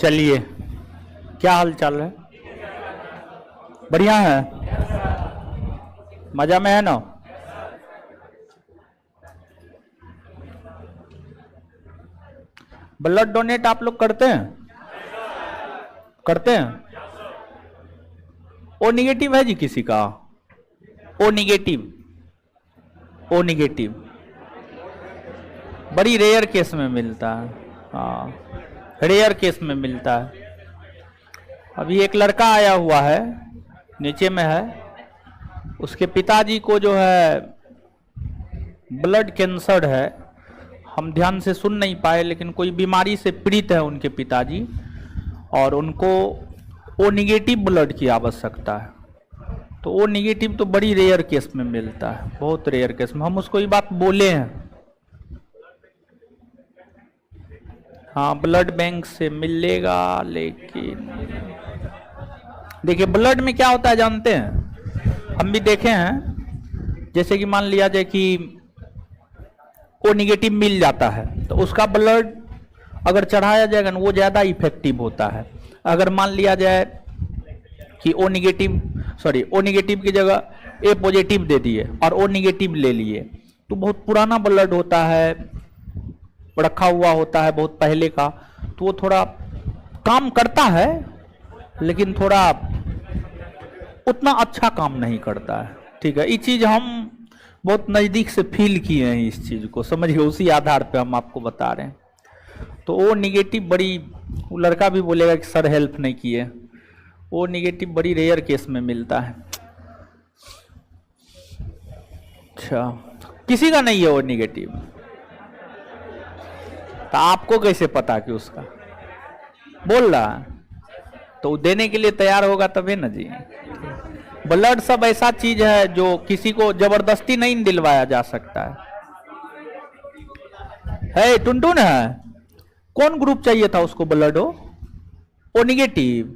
चलिए, क्या हाल चाल है? बढ़िया है, मजा में है ना? ब्लड डोनेट आप लोग करते हैं? करते हैं? ओ निगेटिव है जी किसी का? ओ निगेटिव, ओ निगेटिव बड़ी रेयर केस में मिलता है। हाँ, रेयर केस में मिलता है। अभी एक लड़का आया हुआ है, नीचे में है, उसके पिताजी को जो है ब्लड कैंसर है। हम ध्यान से सुन नहीं पाए, लेकिन कोई बीमारी से पीड़ित है उनके पिताजी, और उनको ओ निगेटिव ब्लड की आवश्यकता है। तो ओ निगेटिव तो बड़ी रेयर केस में मिलता है, बहुत रेयर केस में। हम उसको ये बात बोले हैं, हाँ ब्लड बैंक से मिलेगा, लेकिन देखिए ब्लड में क्या होता है जानते हैं? हम भी देखे हैं, जैसे कि मान लिया जाए कि ओ निगेटिव मिल जाता है तो उसका ब्लड अगर चढ़ाया जाएगा ना, वो ज़्यादा इफेक्टिव होता है। अगर मान लिया जाए कि ओ निगेटिव की जगह ए पॉजिटिव दे दिए और ओ निगेटिव ले लिए, तो बहुत पुराना ब्लड होता है, रखा हुआ होता है बहुत पहले का, तो वो थोड़ा काम करता है, लेकिन थोड़ा उतना अच्छा काम नहीं करता है। ठीक है, ये चीज़ हम बहुत नज़दीक से फील किए हैं, इस चीज़ को समझिए, उसी आधार पे हम आपको बता रहे हैं। तो ओ निगेटिव बड़ी, वो लड़का भी बोलेगा कि सर हेल्प नहीं किए, ओ निगेटिव बड़ी रेयर केस में मिलता है। अच्छा, किसी का नहीं है ओ निगेटिव? तो आपको कैसे पता कि उसका? बोल रहा है तो देने के लिए तैयार होगा तभी ना जी। ब्लड सब ऐसा चीज है जो किसी को जबरदस्ती नहीं दिलवाया जा सकता है। टुनटुन है, कौन ग्रुप चाहिए था उसको ब्लड? ओ निगेटिव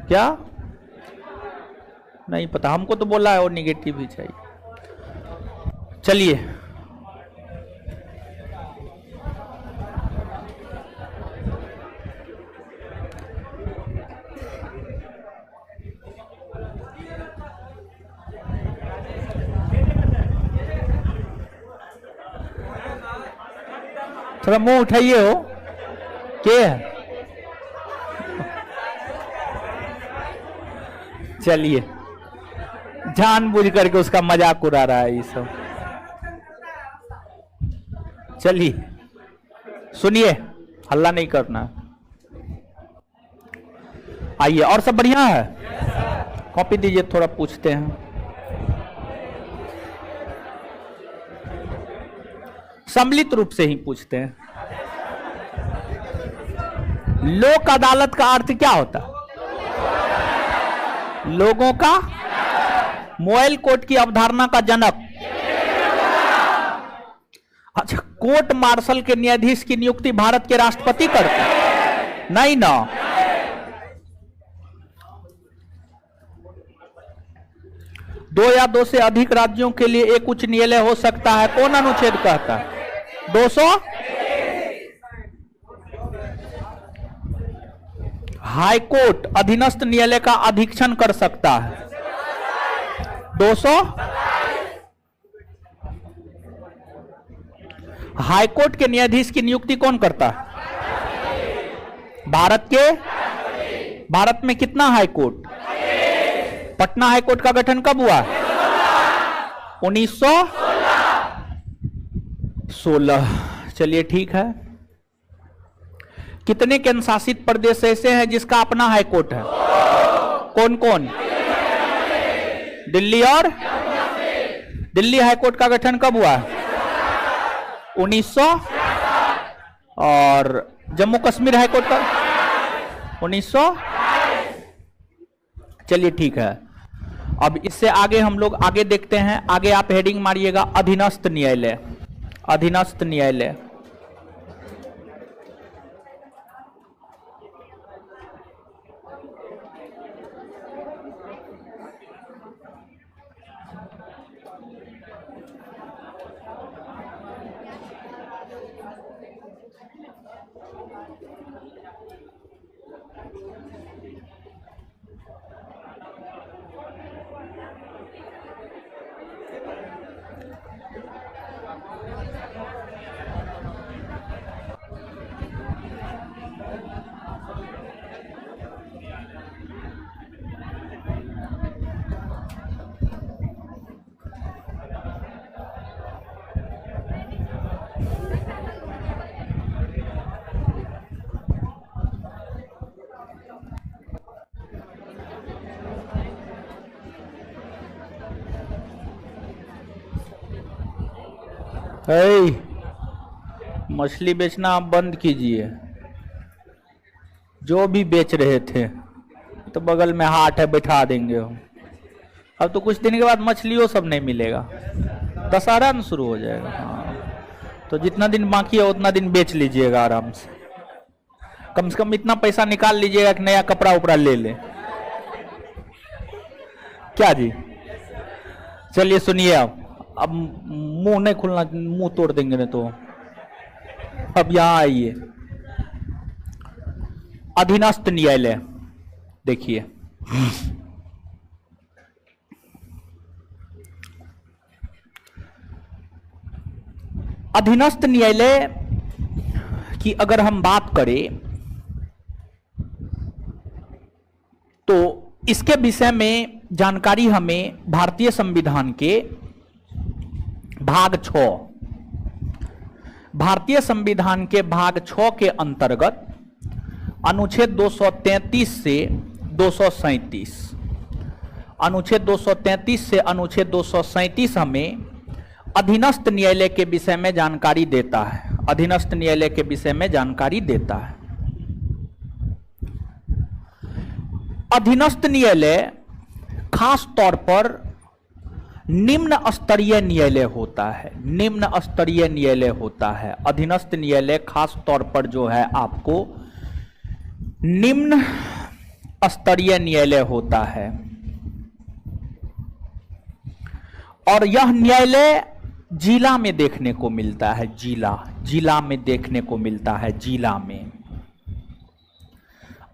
क्या? नहीं पता, हमको तो बोला है ओ निगेटिव ही चाहिए। चलिए, थोड़ा मुंह उठाइए हो के। चलिए, जानबूझ करके उसका मजाक उड़ा रहा है ये सब। चलिए सुनिए, हल्ला नहीं करना। आइए, और सब बढ़िया है? कॉपी दीजिए, थोड़ा पूछते हैं। सम्मिलित रूप से ही पूछते हैं। लोक अदालत का अर्थ क्या होता है? लोगों का। मोबाइल कोर्ट की अवधारणा का जनक? अच्छा, कोर्ट मार्शल के न्यायाधीश की नियुक्ति भारत के राष्ट्रपति करते? नहीं ना। दो या दो से अधिक राज्यों के लिए एक उच्च न्यायालय हो सकता है, कौन अनुच्छेद कहता है? 200। हाईकोर्ट अधीनस्थ न्यायालय का अधीक्षण कर सकता है, 200। हाईकोर्ट के न्यायाधीश की नियुक्ति कौन करता है? भारत के। भारत में कितना हाईकोर्ट? पटना हाईकोर्ट का गठन कब हुआ? 1916। चलिए ठीक है। कितने केंद्र शासित प्रदेश ऐसे हैं जिसका अपना हाईकोर्ट है? कौन कौन? दिल्ली और दिल्ली हाईकोर्ट का गठन कब हुआ? 1900। और जम्मू कश्मीर हाईकोर्ट का 1900। चलिए ठीक है। अब इससे आगे हम लोग आगे देखते हैं। आगे आप हेडिंग मारिएगा अधीनस्थ न्यायालय। अधीनस्थ न्यायालय, मछली बेचना आप बंद कीजिए। जो भी बेच रहे थे तो बगल में हाट है, बैठा देंगे हम। अब तो कुछ दिन के बाद मछलियों सब नहीं मिलेगा, दशहरा में शुरू हो जाएगा। हाँ, तो जितना दिन बाकी है उतना दिन बेच लीजिएगा आराम से कम इतना पैसा निकाल लीजिएगा कि नया कपड़ा उपड़ा ले ले। क्या जी? चलिए सुनिए, अब मुंह नहीं खुलना, मुंह तोड़ देंगे नहीं तो। अब यहां आइए, अधीनस्थ न्यायालय देखिए। अधीनस्थ न्यायालय की अगर हम बात करें तो इसके विषय में जानकारी हमें भारतीय संविधान के भाग 6, भारतीय संविधान के भाग 6 के अंतर्गत अनुच्छेद 233 से 237, अनुच्छेद 233 से अनुच्छेद 237 हमें अधीनस्थ न्यायालय के विषय में जानकारी देता है, अधीनस्थ न्यायालय के विषय में जानकारी देता है। अधीनस्थ न्यायालय खास तौर पर निम्न स्तरीय न्यायालय होता है, निम्न स्तरीय न्यायालय होता है। अधीनस्थ न्यायालय खास तौर पर जो है आपको निम्न स्तरीय न्यायालय होता है। और यह न्यायालय जिला में देखने को मिलता है, जिला में देखने को मिलता है, जिला में।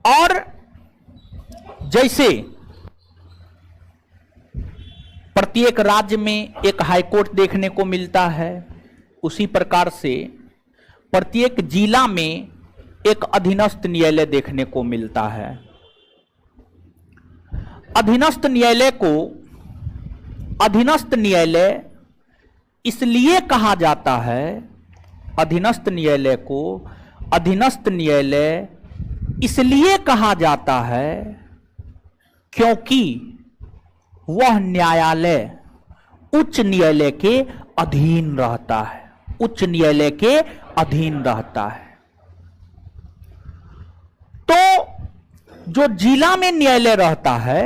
और जैसे प्रत्येक राज्य में एक हाईकोर्ट देखने को मिलता है, उसी प्रकार से प्रत्येक जिला में एक अधीनस्थ न्यायालय देखने को मिलता है। अधीनस्थ न्यायालय को अधीनस्थ न्यायालय इसलिए कहा जाता है, अधीनस्थ न्यायालय को अधीनस्थ न्यायालय इसलिए कहा जाता है क्योंकि वह न्यायालय उच्च न्यायालय के अधीन रहता है, उच्च न्यायालय के अधीन रहता है। तो जो जिला में न्यायालय रहता है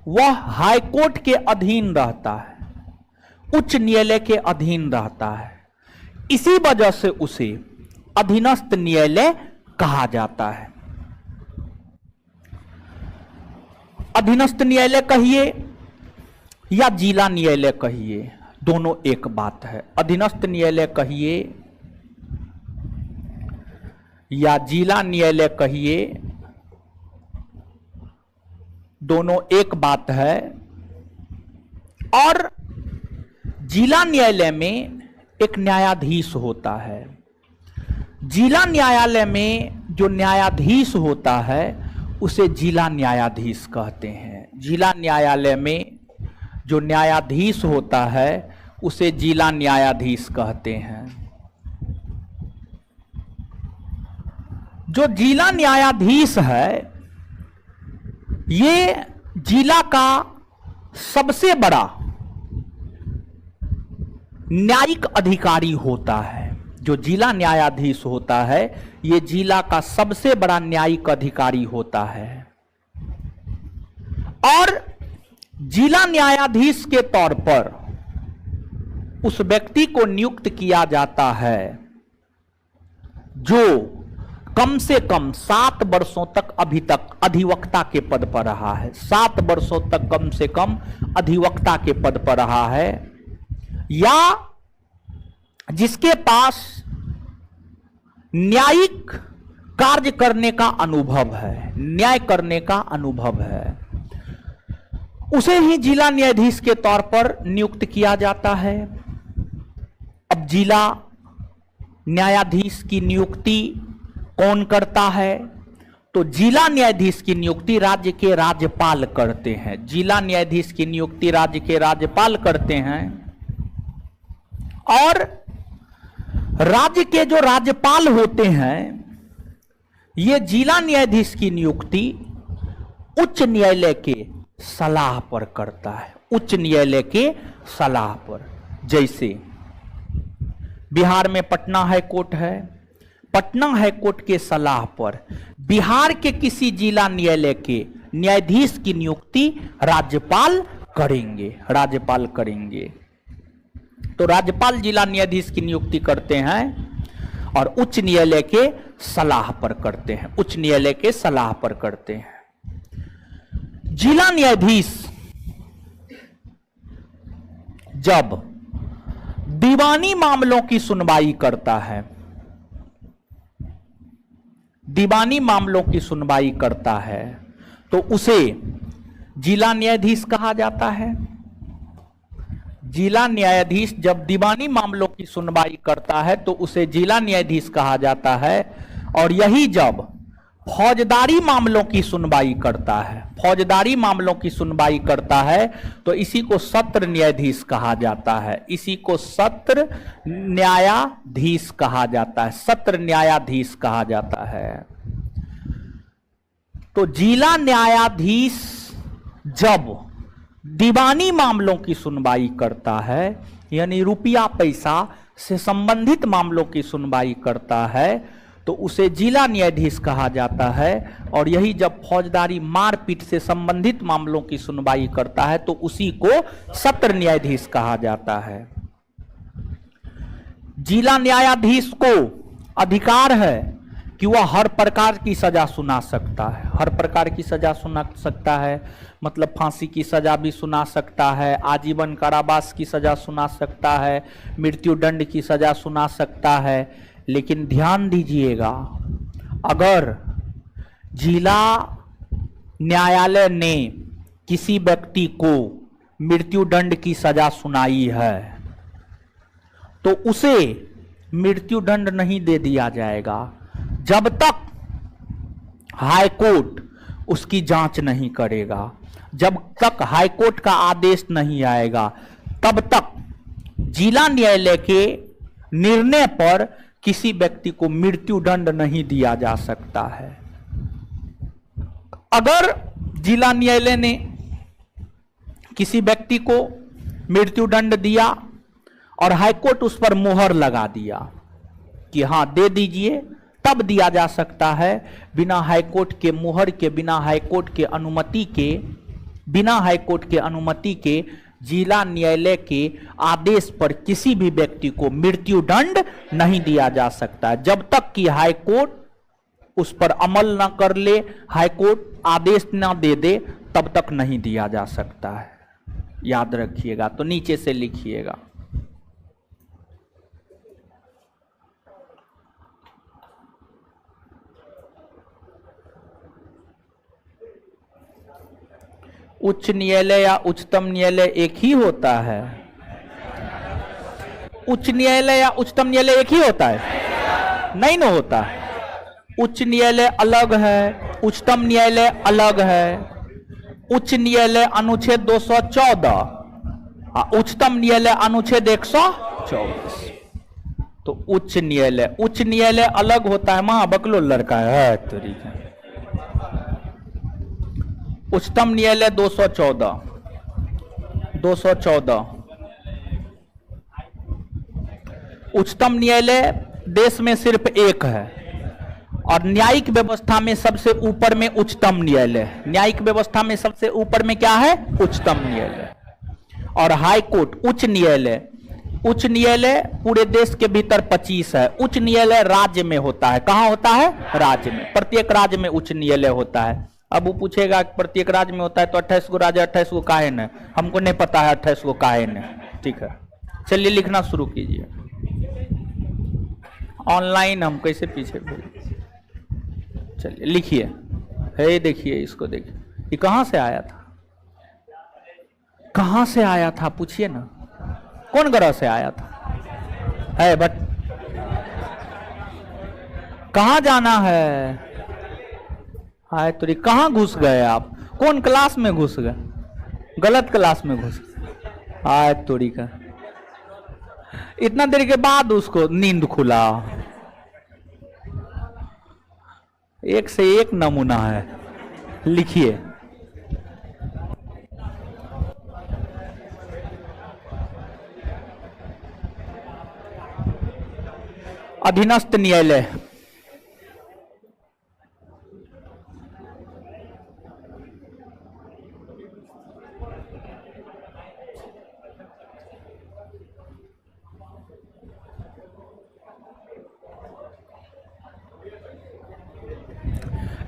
वह हाई कोर्ट के अधीन रहता है, उच्च न्यायालय के अधीन रहता है। इसी वजह से उसे अधीनस्थ न्यायालय कहा जाता है। अधीनस्थ न्यायालय कहिए या जिला न्यायालय कहिए, दोनों एक बात है। अधीनस्थ न्यायालय कहिए या जिला न्यायालय कहिए, दोनों एक बात है। और जिला न्यायालय में एक न्यायाधीश होता है। जिला न्यायालय में जो न्यायाधीश होता है उसे जिला न्यायाधीश कहते हैं। जिला न्यायालय में जो न्यायाधीश होता है उसे जिला न्यायाधीश कहते हैं। जो जिला न्यायाधीश है ये जिला का सबसे बड़ा न्यायिक अधिकारी होता है। जो जिला न्यायाधीश होता है ये जिला का सबसे बड़ा न्यायिक अधिकारी होता है। और जिला न्यायाधीश के तौर पर उस व्यक्ति को नियुक्त किया जाता है जो कम से कम 7 वर्षों तक अभी तक अधिवक्ता के पद पर रहा है। 7 वर्षों तक कम से कम अधिवक्ता के पद पर रहा है, या जिसके पास न्यायिक कार्य करने का अनुभव है, न्याय करने का अनुभव है, उसे ही जिला न्यायाधीश के तौर पर नियुक्त किया जाता है। अब जिला न्यायाधीश की नियुक्ति कौन करता है? तो जिला न्यायाधीश की नियुक्ति राज्य के राज्यपाल करते हैं। जिला न्यायाधीश की नियुक्ति राज्य के राज्यपाल करते हैं और राज्य के जो राज्यपाल होते हैं ये जिला न्यायाधीश की नियुक्ति उच्च न्यायालय के सलाह पर करता है। उच्च न्यायालय के सलाह पर, जैसे बिहार में पटना हाई कोर्ट है, पटना हाई कोर्ट के सलाह पर बिहार के किसी जिला न्यायालय के न्यायाधीश की नियुक्ति राज्यपाल करेंगे, राज्यपाल करेंगे। तो राज्यपाल जिला न्यायाधीश की नियुक्ति करते हैं और उच्च न्यायालय के सलाह पर करते हैं, उच्च न्यायालय के सलाह पर करते हैं। जिला न्यायाधीश जब दीवानी मामलों की सुनवाई करता है, दीवानी मामलों की सुनवाई करता है तो उसे जिला न्यायाधीश कहा जाता है। जिला न्यायाधीश जब दीवानी मामलों की सुनवाई करता है तो उसे जिला न्यायाधीश कहा जाता है। और यही जब फौजदारी मामलों की सुनवाई करता है, फौजदारी मामलों की सुनवाई करता है तो इसी को सत्र न्यायाधीश कहा जाता है, इसी को सत्र न्यायाधीश कहा जाता है, सत्र न्यायाधीश कहा जाता है। तो जिला न्यायाधीश जब दीवानी मामलों की सुनवाई करता है, यानी रुपया पैसा से संबंधित मामलों की सुनवाई करता है तो उसे जिला न्यायाधीश कहा जाता है। और यही जब फौजदारी मारपीट से संबंधित मामलों की सुनवाई करता है तो उसी को सत्र न्यायाधीश कहा जाता है। जिला न्यायाधीश को अधिकार है कि वह हर प्रकार की सजा सुना सकता है, हर प्रकार की सजा सुना सकता है, मतलब फांसी की सजा भी सुना सकता है, आजीवन कारावास की सजा सुना सकता है, मृत्यु दंड की सजा सुना सकता है। लेकिन ध्यान दीजिएगा, अगर जिला न्यायालय ने किसी व्यक्ति को मृत्यु दंड की सजा सुनाई है तो उसे मृत्यु दंड नहीं दे दिया जाएगा जब तक हाई कोर्ट उसकी जांच नहीं करेगा, जब तक हाई कोर्ट का आदेश नहीं आएगा तब तक जिला न्यायालय के निर्णय पर किसी व्यक्ति को मृत्यु दंड नहीं दिया जा सकता है। अगर जिला न्यायालय ने किसी व्यक्ति को मृत्यु दंड दिया और हाईकोर्ट उस पर मोहर लगा दिया कि हां दे दीजिए, तब दिया जा सकता है। बिना हाईकोर्ट के मोहर के, बिना हाईकोर्ट के अनुमति के, बिना हाईकोर्ट के अनुमति के जिला न्यायालय के आदेश पर किसी भी व्यक्ति को मृत्यु दंड नहीं दिया जा सकता। जब तक कि हाईकोर्ट उस पर अमल न कर ले, हाईकोर्ट आदेश न दे दे, तब तक नहीं दिया जा सकता है। याद रखिएगा, तो नीचे से लिखिएगा। उच्च न्यायालय या उच्चतम न्यायालय एक ही होता है? उच्च न्यायालय या उच्चतम न्यायालय एक ही होता है? नहीं ना होता है। उच्च न्यायालय अलग है, उच्चतम न्यायालय अलग है। उच्च न्यायालय अनुच्छेद 214, उच्चतम न्यायालय अनुच्छेद 124। तो उच्च न्यायालय अलग होता है। मां बकलो लड़का है तरीका। उच्चतम न्यायालय 214। उच्चतम न्यायालय देश में सिर्फ एक है और न्यायिक व्यवस्था में सबसे ऊपर में उच्चतम न्यायालय। न्यायिक व्यवस्था में सबसे ऊपर में क्या है? उच्चतम न्यायालय। और हाई कोर्ट, उच्च न्यायालय पूरे देश के भीतर 25 है। उच्च न्यायालय राज्य में होता है। कहां होता है? राज्य में। प्रत्येक राज्य में उच्च न्यायालय होता है। अब वो पूछेगा प्रत्येक राज्य में होता है तो 28 गो राज्य, 28 गो काहे न? हमको नहीं पता है 28 गो काहे न। ठीक है, चलिए लिखना शुरू कीजिए। ऑनलाइन हम कैसे पीछे भेज? चलिए लिखिए, है देखिए, इसको देखिए, ये कहां से आया था, कहां से आया था पूछिए ना, कौन ग्रह से आया था, है बट कहां जाना है, आए तो कहां घुस गए आप, कौन क्लास में घुस गए, गलत क्लास में घुस गए, आए तोड़ी का, इतना देर के बाद उसको नींद खुला, एक से एक नमूना है, लिखिए। अधीनस्थ न्यायालय,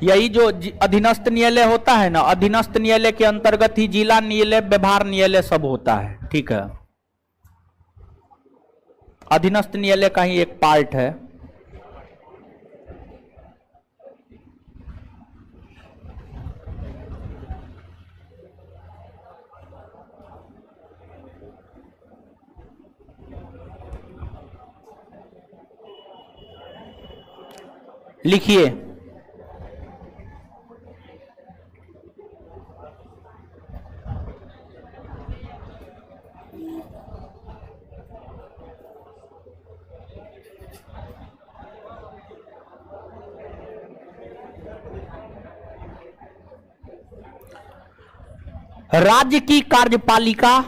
यही जो अधीनस्थ न्यायालय होता है ना, अधीनस्थ न्यायालय के अंतर्गत ही जिला न्यायालय, व्यवहार न्यायालय सब होता है, ठीक है। अधीनस्थ न्यायालय का ही एक पार्ट है। लिखिए, राज्य की कार्यपालिका,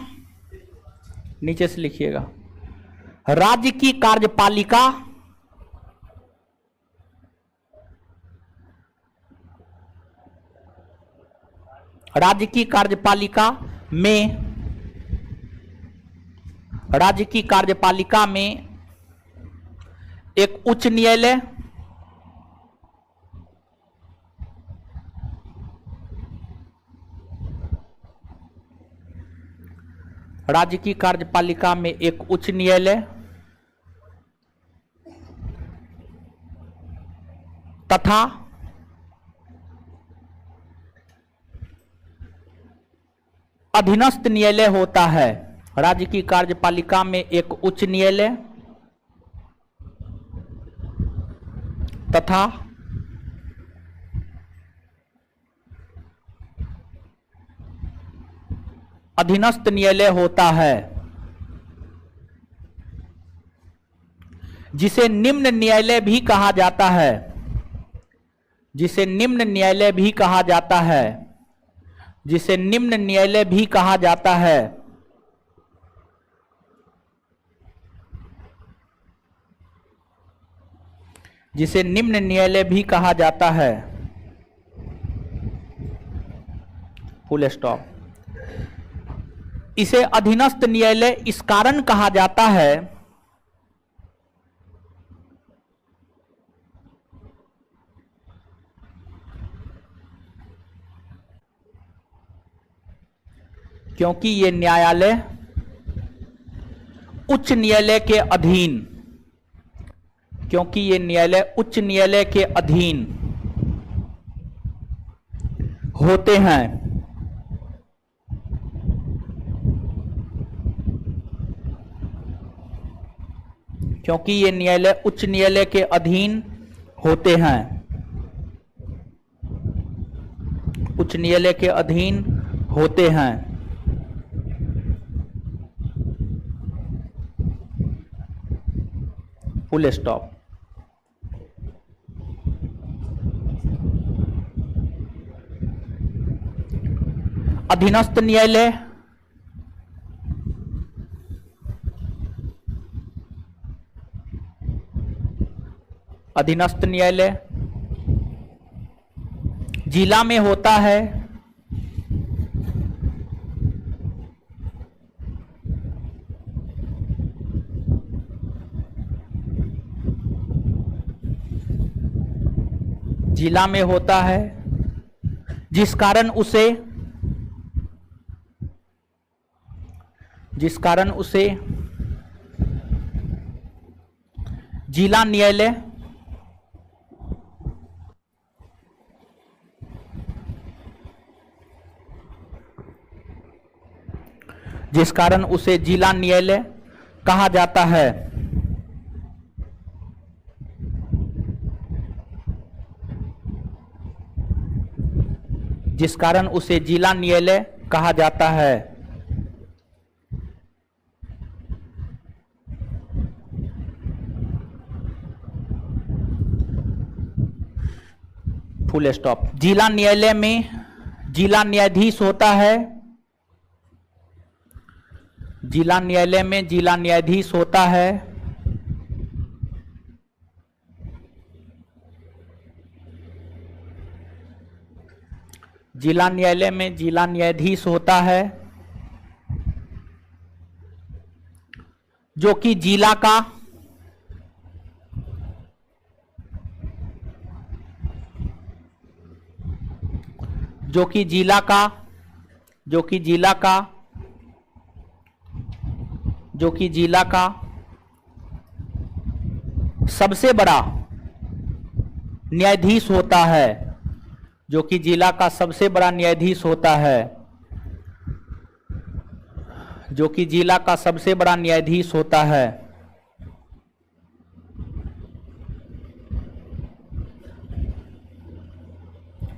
नीचे से लिखिएगा, राज्य की कार्यपालिका राज्य की कार्यपालिका में, राज्य की कार्यपालिका में एक उच्च न्यायालय, राज्य की कार्यपालिका में एक उच्च न्यायालय तथा अधीनस्थ न्यायालय होता है। राज्य की कार्यपालिका में एक उच्च न्यायालय तथा अधीनस्थ न्यायालय होता है, जिसे निम्न न्यायालय भी कहा जाता है, जिसे निम्न न्यायालय भी कहा जाता है, जिसे निम्न न्यायालय भी कहा जाता है। जिसे निम्न न्यायालय भी कहा जाता है, फुल स्टॉप। इसे अधीनस्थ न्यायालय इस कारण कहा जाता है क्योंकि ये न्यायालय उच्च न्यायालय के अधीन, क्योंकि ये न्यायालय उच्च न्यायालय के अधीन होते हैं, क्योंकि ये न्यायालय उच्च न्यायालय के अधीन होते हैं, उच्च न्यायालय के अधीन होते हैं। Full stop. अधीनस्थ न्यायालय अधीनस्थ न्यायालय जिला में होता है, जिला में होता है, जिस कारण उसे जिला न्यायालय जिस कारण उसे जिला न्यायालय कहा जाता है। जिस कारण उसे जिला न्यायालय कहा जाता है। Full stop. जिला न्यायालय में जिला न्यायाधीश होता है। जिला न्यायालय में जिला न्यायाधीश होता है। जिला न्यायालय में जिला न्यायाधीश होता है जो कि जिला का जो कि जिला का जो कि जिला का जो कि जिला का सबसे बड़ा न्यायाधीश होता है। जो कि जिला का सबसे बड़ा न्यायाधीश होता है। जो कि जिला का सबसे बड़ा न्यायाधीश होता है।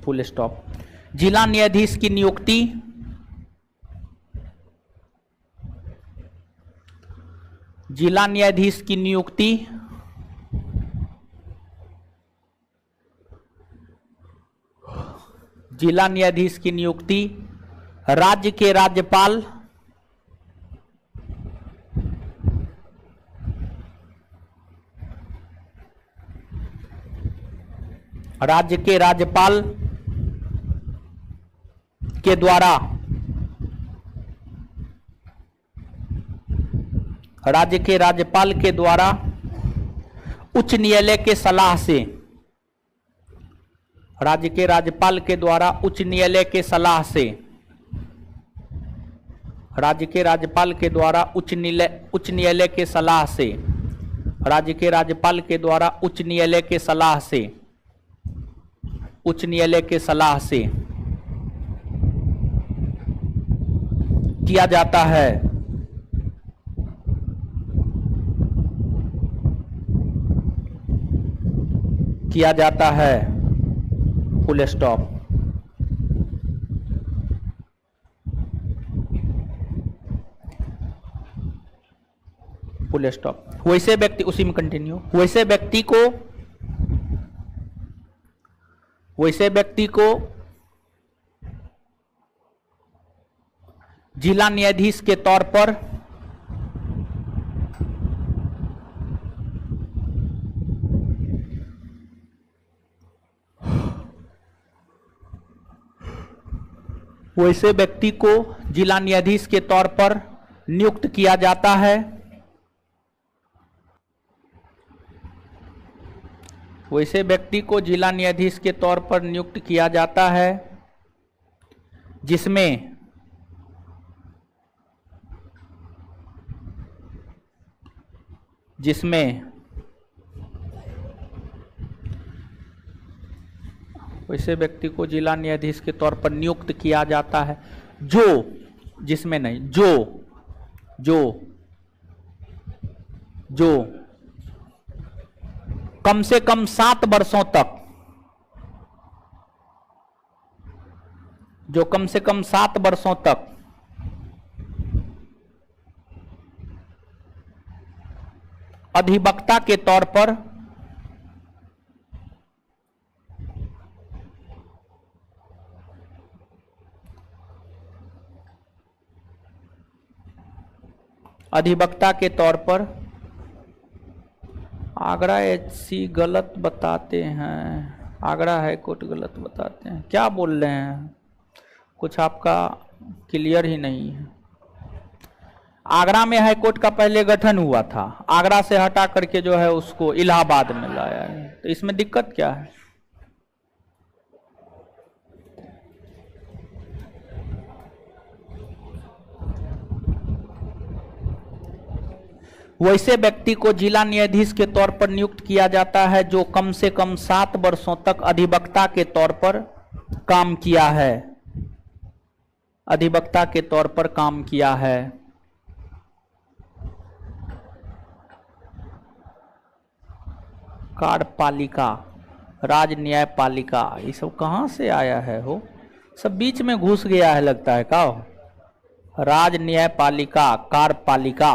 Full stop. जिला न्यायाधीश की नियुक्ति जिला न्यायाधीश की नियुक्ति जिला न्यायाधीश की नियुक्ति राज्य के राज्यपाल राज्य के राज्यपाल के द्वारा राज्य के राज्यपाल के द्वारा उच्च न्यायालय के सलाह से राज्य के राज्यपाल के द्वारा उच्च न्यायालय के सलाह से राज्य के राज्यपाल के द्वारा उच्च न्यायालय के सलाह से राज्य के राज्यपाल के द्वारा उच्च न्यायालय के सलाह से उच्च न्यायालय के सलाह से किया जाता है। किया जाता है। Full stop. Full stop. वैसे व्यक्ति उसी में कंटिन्यू। वैसे व्यक्ति को जिला न्यायाधीश के तौर पर वैसे व्यक्ति को जिला न्यायाधीश के तौर पर नियुक्त किया जाता है। वैसे व्यक्ति को जिला न्यायाधीश के तौर पर नियुक्त किया जाता है जिसमें वैसे व्यक्ति को जिला न्यायाधीश के तौर पर नियुक्त किया जाता है जो कम से कम 7 वर्षों तक अधिवक्ता के तौर पर आगरा एचसी गलत बताते हैं। आगरा हाई कोर्ट गलत बताते हैं। क्या बोल रहे हैं? कुछ आपका क्लियर ही नहीं है। आगरा में हाई कोर्ट का पहले गठन हुआ था। आगरा से हटा करके जो है उसको इलाहाबाद में लाया है। तो इसमें दिक्कत क्या है? वैसे व्यक्ति को जिला न्यायाधीश के तौर पर नियुक्त किया जाता है जो कम से कम 7 वर्षों तक अधिवक्ता के तौर पर काम किया है। अधिवक्ता के तौर पर काम किया है। कार्यपालिका, राज न्यायपालिका, ये सब कहाँ से आया है हो? सब बीच में घुस गया है लगता है का? राज न्यायपालिका, कार्यपालिका,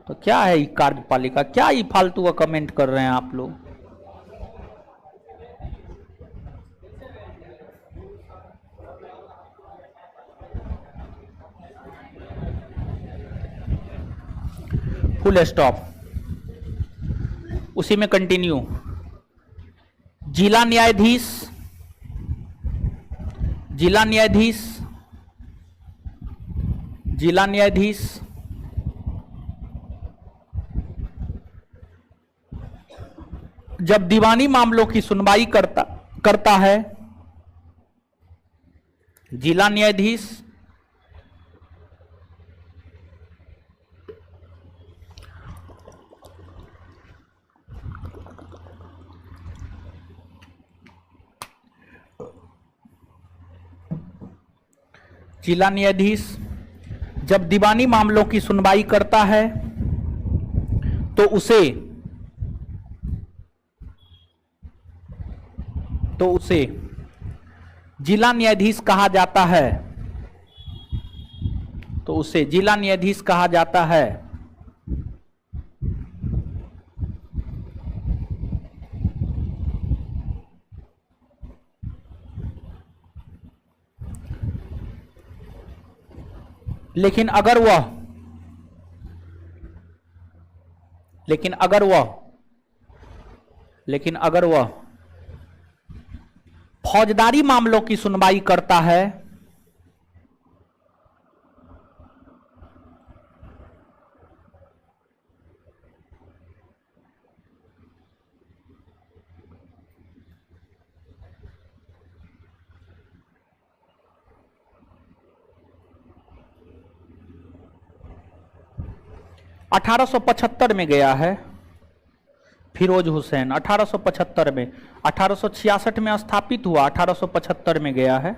तो क्या है ये कार्यपालिका? क्या ये फालतू का कमेंट कर रहे हैं आप लोग? फुल स्टॉप, उसी में कंटिन्यू। जिला न्यायाधीश, जिला न्यायाधीश, जिला न्यायाधीश जब दीवानी मामलों की सुनवाई करता है, जिला न्यायाधीश जिला न्यायाधीश जब दीवानी मामलों की सुनवाई करता है तो उसे जिला न्यायाधीश कहा जाता है, तो उसे जिला न्यायाधीश कहा जाता है। लेकिन अगर वह फौजदारी मामलों की सुनवाई करता है, (1875) में गया है फिरोज हुसैन, 1875 में, 1866 में स्थापित हुआ, 1875 में गया है।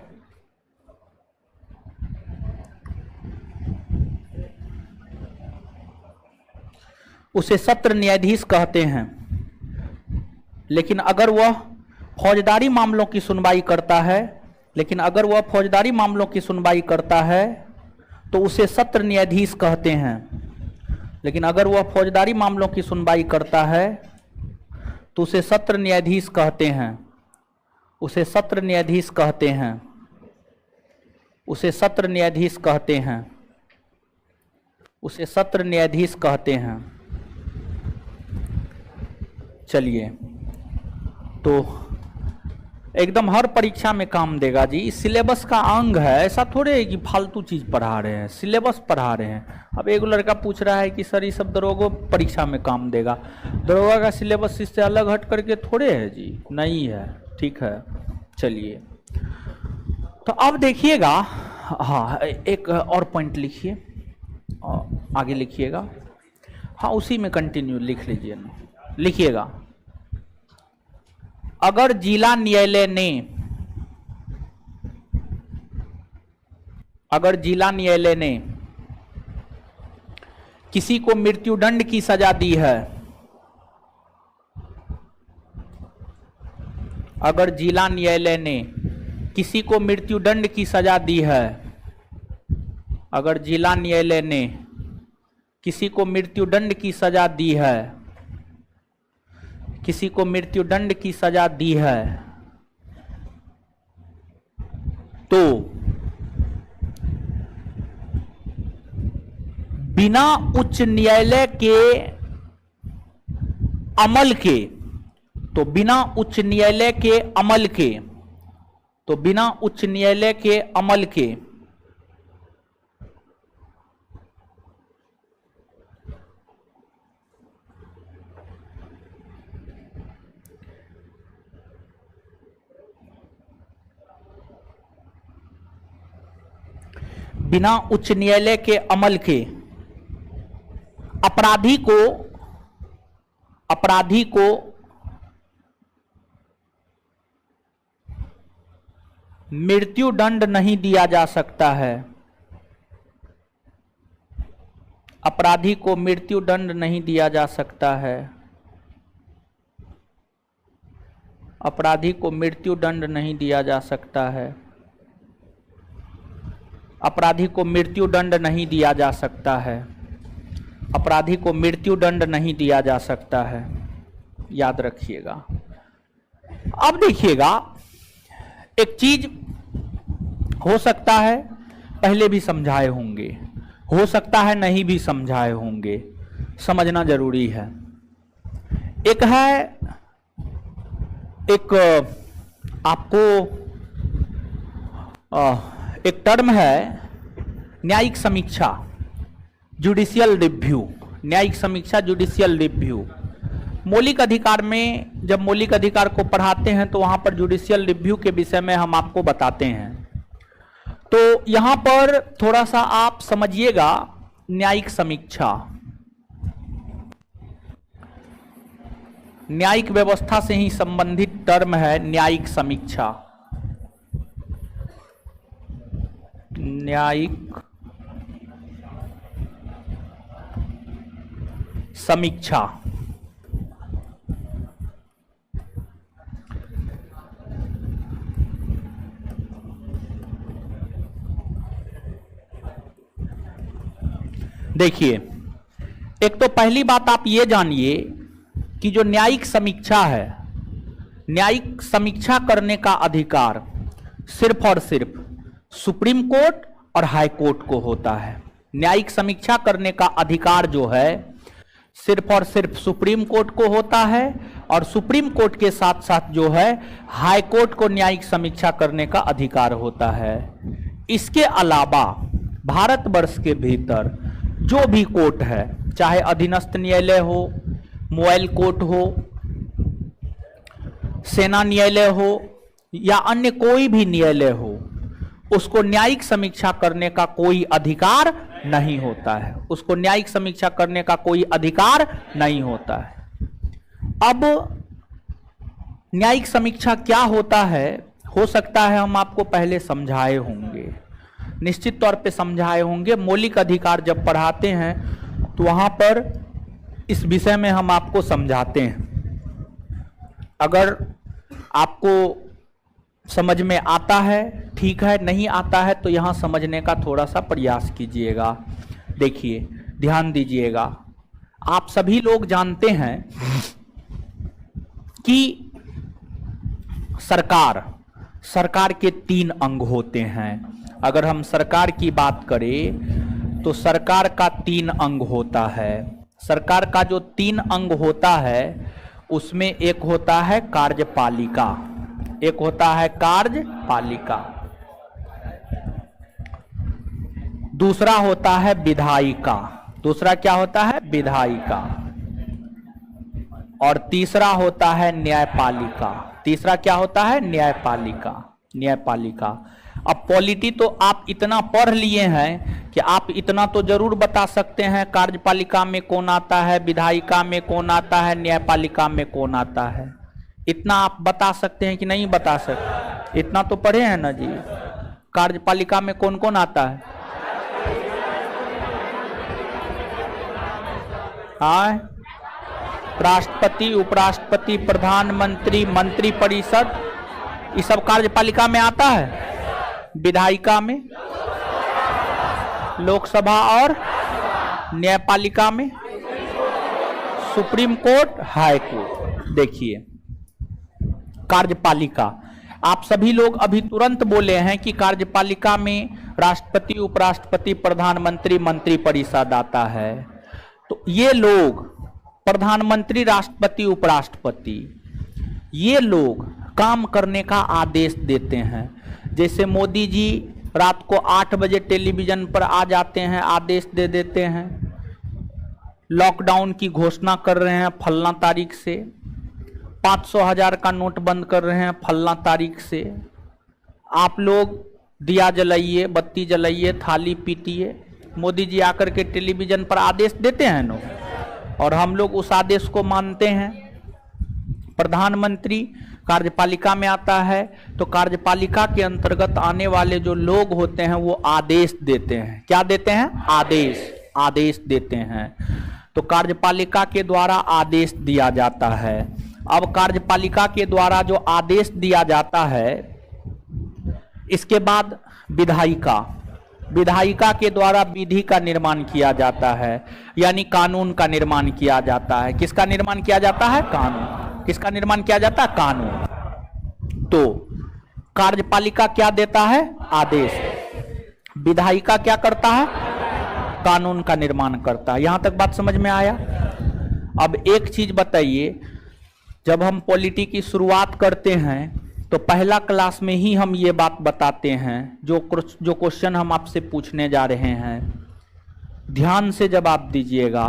उसे सत्र न्यायाधीश कहते हैं। लेकिन अगर वह फौजदारी मामलों की सुनवाई करता है, तो उसे सत्र न्यायाधीश कहते हैं। लेकिन अगर वह फौजदारी मामलों की सुनवाई करता है तो उसे सत्र न्यायाधीश कहते हैं, उसे सत्र न्यायाधीश कहते हैं, उसे सत्र न्यायाधीश कहते हैं, उसे सत्र न्यायाधीश कहते हैं। चलिए, तो एकदम हर परीक्षा में काम देगा जी, इस सिलेबस का अंग है, ऐसा थोड़े है कि फालतू चीज पढ़ा रहे हैं, सिलेबस पढ़ा रहे हैं। अब एक लड़का पूछ रहा है कि सर ये सब दरोगा परीक्षा में काम देगा, दरोगा का सिलेबस इससे अलग हट करके थोड़े है जी, नहीं है, ठीक है। चलिए, तो अब देखिएगा, हाँ एक और पॉइंट लिखिए, आगे लिखिएगा, हाँ उसी में कंटिन्यू लिख लीजिए ना, लिखिएगा। अगर जिला न्यायालय ने किसी को मृत्युदंड की सजा दी है, अगर जिला न्यायालय ने किसी को मृत्युदंड की सजा दी है, अगर जिला न्यायालय ने किसी को मृत्युदंड की सजा दी है, किसी को मृत्युदंड की सजा दी है, तो बिना उच्च न्यायालय के अमल के, तो बिना उच्च न्यायालय के अमल के, तो बिना उच्च न्यायालय के अमल के बिना उच्च न्यायालय के अमल के अपराधी को मृत्युदंड नहीं दिया जा सकता है, अपराधी को मृत्युदंड नहीं दिया जा सकता है। अपराधी को मृत्यु दंड नहीं दिया जा सकता है। अपराधी को मृत्यु दंड नहीं दिया जा सकता है। अपराधी को मृत्यु दंड नहीं दिया जा सकता है, याद रखिएगा। अब देखिएगा, एक चीज हो सकता है पहले भी समझाए होंगे, हो सकता है नहीं भी समझाए होंगे, समझना जरूरी है। एक है, एक आपको एक टर्म है न्यायिक समीक्षा, जुडिशियल रिव्यू। न्यायिक समीक्षा, जुडिशियल रिव्यू। मौलिक अधिकार में जब मौलिक अधिकार को पढ़ाते हैं तो वहां पर जुडिशियल रिव्यू के विषय में हम आपको बताते हैं। तो यहां पर थोड़ा सा आप समझिएगा, न्यायिक समीक्षा न्यायिक व्यवस्था से ही संबंधित टर्म है। न्यायिक समीक्षा, न्यायिक समीक्षा। देखिए, एक तो पहली बात आप ये जानिए कि जो न्यायिक समीक्षा है, न्यायिक समीक्षा करने का अधिकार सिर्फ और सिर्फ सुप्रीम कोर्ट और हाई कोर्ट को होता है। न्यायिक समीक्षा करने का अधिकार जो है सिर्फ और सिर्फ सुप्रीम कोर्ट को होता है, और सुप्रीम कोर्ट के साथ साथ जो है हाई कोर्ट को न्यायिक समीक्षा करने का अधिकार होता है। इसके अलावा भारतवर्ष के भीतर जो भी कोर्ट है, चाहे अधीनस्थ न्यायालय हो, मोबाइल कोर्ट हो, सेना न्यायालय हो या अन्य कोई भी न्यायालय हो, उसको न्यायिक समीक्षा करने का कोई अधिकार नहीं होता है। उसको न्यायिक समीक्षा करने का कोई अधिकार नहीं होता है। अब न्यायिक समीक्षा क्या होता है, हो सकता है हम आपको पहले समझाए होंगे, निश्चित तौर पे समझाए होंगे। मौलिक अधिकार जब पढ़ाते हैं तो वहां पर इस विषय में हम आपको समझाते हैं। अगर आपको समझ में आता है ठीक है, नहीं आता है तो यहां समझने का थोड़ा सा प्रयास कीजिएगा। देखिए, ध्यान दीजिएगा, आप सभी लोग जानते हैं कि सरकार के 3 अंग होते हैं। अगर हम सरकार की बात करें तो सरकार का 3 अंग होता है। सरकार का जो 3 अंग होता है उसमें एक होता है कार्यपालिका, एक होता है कार्यपालिका, दूसरा होता है विधायिका, दूसरा क्या होता है विधायिका, और तीसरा होता है न्यायपालिका। तीसरा क्या होता है न्यायपालिका, न्यायपालिका। अब पॉलिटी तो आप इतना पढ़ लिए हैं कि आप इतना तो जरूर बता सकते हैं कार्यपालिका में कौन आता है, विधायिका में कौन आता है, न्यायपालिका में कौन आता है। इतना आप बता सकते हैं कि नहीं बता सकते? इतना तो पढ़े हैं ना जी। कार्यपालिका में कौन कौन आता है? हाँ, राष्ट्रपति, उपराष्ट्रपति, प्रधानमंत्री, मंत्री परिषद, ये सब कार्यपालिका में आता है। विधायिका में, लोकसभा और न्यायपालिका में सुप्रीम कोर्ट, हाई कोर्ट। देखिए, कार्यपालिका, आप सभी लोग अभी तुरंत बोले हैं कि कार्यपालिका में राष्ट्रपति, उपराष्ट्रपति, प्रधानमंत्री, मंत्री परिषद आता है। तो ये लोग, प्रधानमंत्री, राष्ट्रपति, उपराष्ट्रपति, ये लोग काम करने का आदेश देते हैं। जैसे मोदी जी रात को 8 बजे टेलीविजन पर आ जाते हैं, आदेश दे देते हैं, लॉकडाउन की घोषणा कर रहे हैं फलना तारीख से, 500,000 का नोट बंद कर रहे हैं फलना तारीख से, आप लोग दिया जलाइए, बत्ती जलाइए, थाली पीटिए। मोदी जी आकर के टेलीविजन पर आदेश देते हैं ना, और हम लोग उस आदेश को मानते हैं। प्रधानमंत्री कार्यपालिका में आता है, तो कार्यपालिका के अंतर्गत आने वाले जो लोग होते हैं वो आदेश देते हैं। क्या देते हैं? आदेश देते हैं। तो कार्यपालिका के द्वारा आदेश दिया जाता है। अब कार्यपालिका के द्वारा जो आदेश दिया जाता है, इसके बाद विधायिका के द्वारा विधि का निर्माण किया जाता है, यानी कानून का निर्माण किया जाता है। किसका निर्माण किया जाता है? कानून। किसका निर्माण किया जाता है? कानून। तो कार्यपालिका क्या देता है? आदेश। विधायिका क्या करता है? कानून का निर्माण करता है। यहां तक बात समझ में आया? अब एक चीज बताइए, जब हम पॉलिटी की शुरुआत करते हैं तो पहला क्लास में ही हम ये बात बताते हैं, जो क्वेश्चन हम आपसे पूछने जा रहे हैं, ध्यान से जवाब दीजिएगा।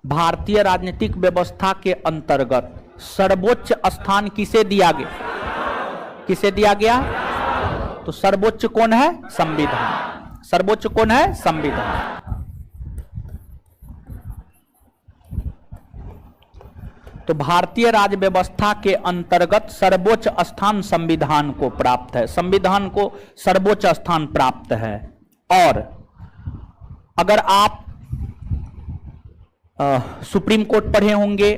भारतीय राजनीतिक व्यवस्था के अंतर्गत सर्वोच्च स्थान किसे दिया गया? किसे दिया गया? तो सर्वोच्च कौन है? संविधान। सर्वोच्च कौन है? संविधान। तो भारतीय राज्य व्यवस्था के अंतर्गत सर्वोच्च स्थान संविधान को प्राप्त है। संविधान को सर्वोच्च स्थान प्राप्त है। और अगर आप सुप्रीम कोर्ट पढ़े होंगे,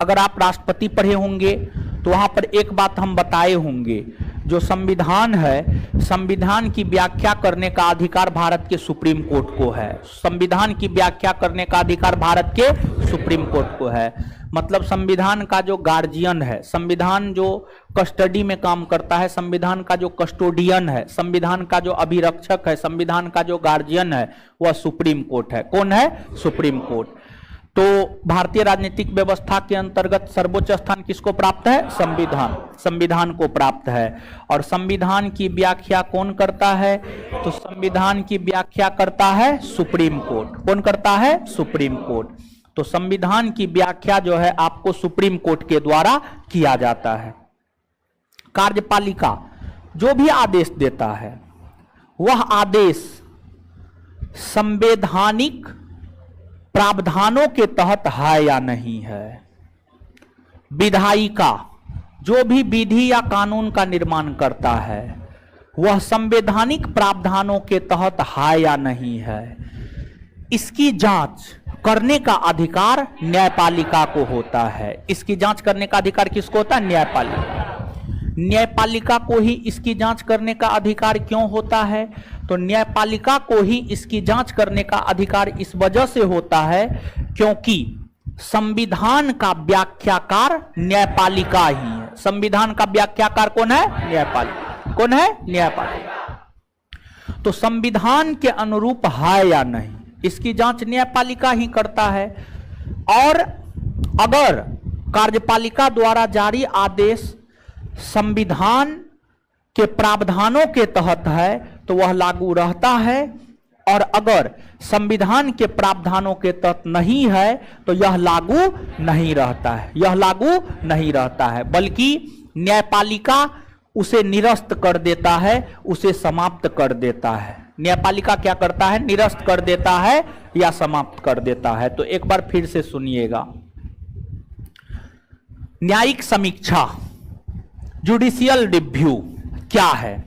अगर आप राष्ट्रपति पढ़े होंगे, तो वहां पर एक बात हम बताए होंगे, जो संविधान है, संविधान की व्याख्या करने का अधिकार भारत के सुप्रीम कोर्ट को है। संविधान की व्याख्या करने का अधिकार भारत के सुप्रीम कोर्ट को है। मतलब संविधान का जो गार्जियन है, संविधान जो कस्टडी में काम करता है, संविधान का जो कस्टोडियन है, संविधान का जो अभिरक्षक है, संविधान का जो गार्जियन है, वह सुप्रीम कोर्ट है। कौन है? Supreme court. तो भारतीय राजनीतिक व्यवस्था के अंतर्गत सर्वोच्च स्थान किसको प्राप्त है? संविधान। संविधान को प्राप्त है। और संविधान की व्याख्या कौन करता है? तो संविधान की व्याख्या करता है सुप्रीम कोर्ट। कौन करता है? Supreme court. तो संविधान की व्याख्या जो है आपको सुप्रीम कोर्ट के द्वारा किया जाता है। कार्यपालिका जो भी आदेश देता है, वह आदेश संवैधानिक प्रावधानों के तहत है या नहीं है। विधायिका जो भी विधि या कानून का निर्माण करता है, वह संवैधानिक प्रावधानों के तहत है या नहीं है। इसकी जांच करने का अधिकार न्यायपालिका को होता है। इसकी जांच करने का अधिकार किसको होता है? न्यायपालिका। न्यायपालिका को ही इसकी जांच करने का अधिकार क्यों होता है? तो न्यायपालिका को ही इसकी जांच करने का अधिकार इस वजह से होता है क्योंकि संविधान का व्याख्याकार न्यायपालिका ही है। संविधान का व्याख्याकार कौन है? न्यायपालिका। कौन है? न्यायपालिका। तो संविधान के अनुरूप है या नहीं, इसकी जांच न्यायपालिका ही करता है। और अगर कार्यपालिका द्वारा जारी आदेश संविधान के प्रावधानों के तहत है तो वह लागू रहता है, और अगर संविधान के प्रावधानों के तहत नहीं है तो यह लागू नहीं रहता है। यह लागू नहीं रहता है, बल्कि न्यायपालिका उसे निरस्त कर देता है, उसे समाप्त कर देता है। न्यायपालिका क्या करता है? निरस्त कर देता है या समाप्त कर देता है। तो एक बार फिर से सुनिएगा। न्यायिक समीक्षा, जुडिशियल रिव्यू क्या है?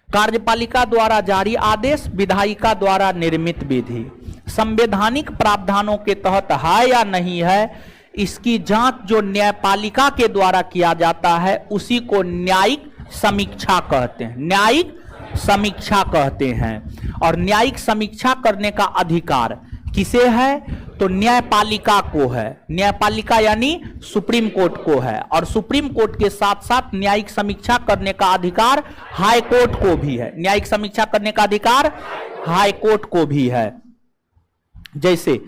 कार्यपालिका द्वारा जारी आदेश, विधायिका द्वारा निर्मित विधि संवैधानिक प्रावधानों के तहत है या नहीं है, इसकी जांच जो न्यायपालिका के द्वारा किया जाता है उसी को न्यायिक समीक्षा कहते हैं। न्यायिक समीक्षा कहते हैं। और न्यायिक समीक्षा करने का अधिकार किसे है? तो न्यायपालिका को है। न्यायपालिका यानी सुप्रीम कोर्ट को है। और सुप्रीम कोर्ट के साथ साथ न्यायिक समीक्षा करने का अधिकार हाई कोर्ट को भी है। न्यायिक समीक्षा करने का अधिकार हाई कोर्ट को भी है। जैसे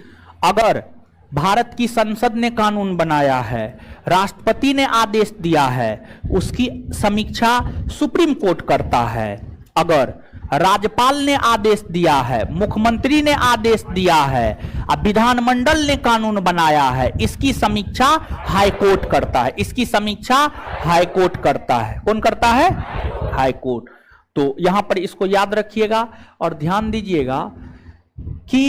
अगर भारत की संसद ने कानून बनाया है, राष्ट्रपति ने आदेश दिया है, उसकी समीक्षा सुप्रीम कोर्ट करता है। अगर राज्यपाल ने आदेश दिया है, मुख्यमंत्री ने आदेश दिया है, अब विधानमंडल ने कानून बनाया है, इसकी समीक्षा हाई कोर्ट करता है। इसकी समीक्षा हाई कोर्ट करता है। कौन करता है? High court. तो यहां पर इसको याद रखिएगा और ध्यान दीजिएगा कि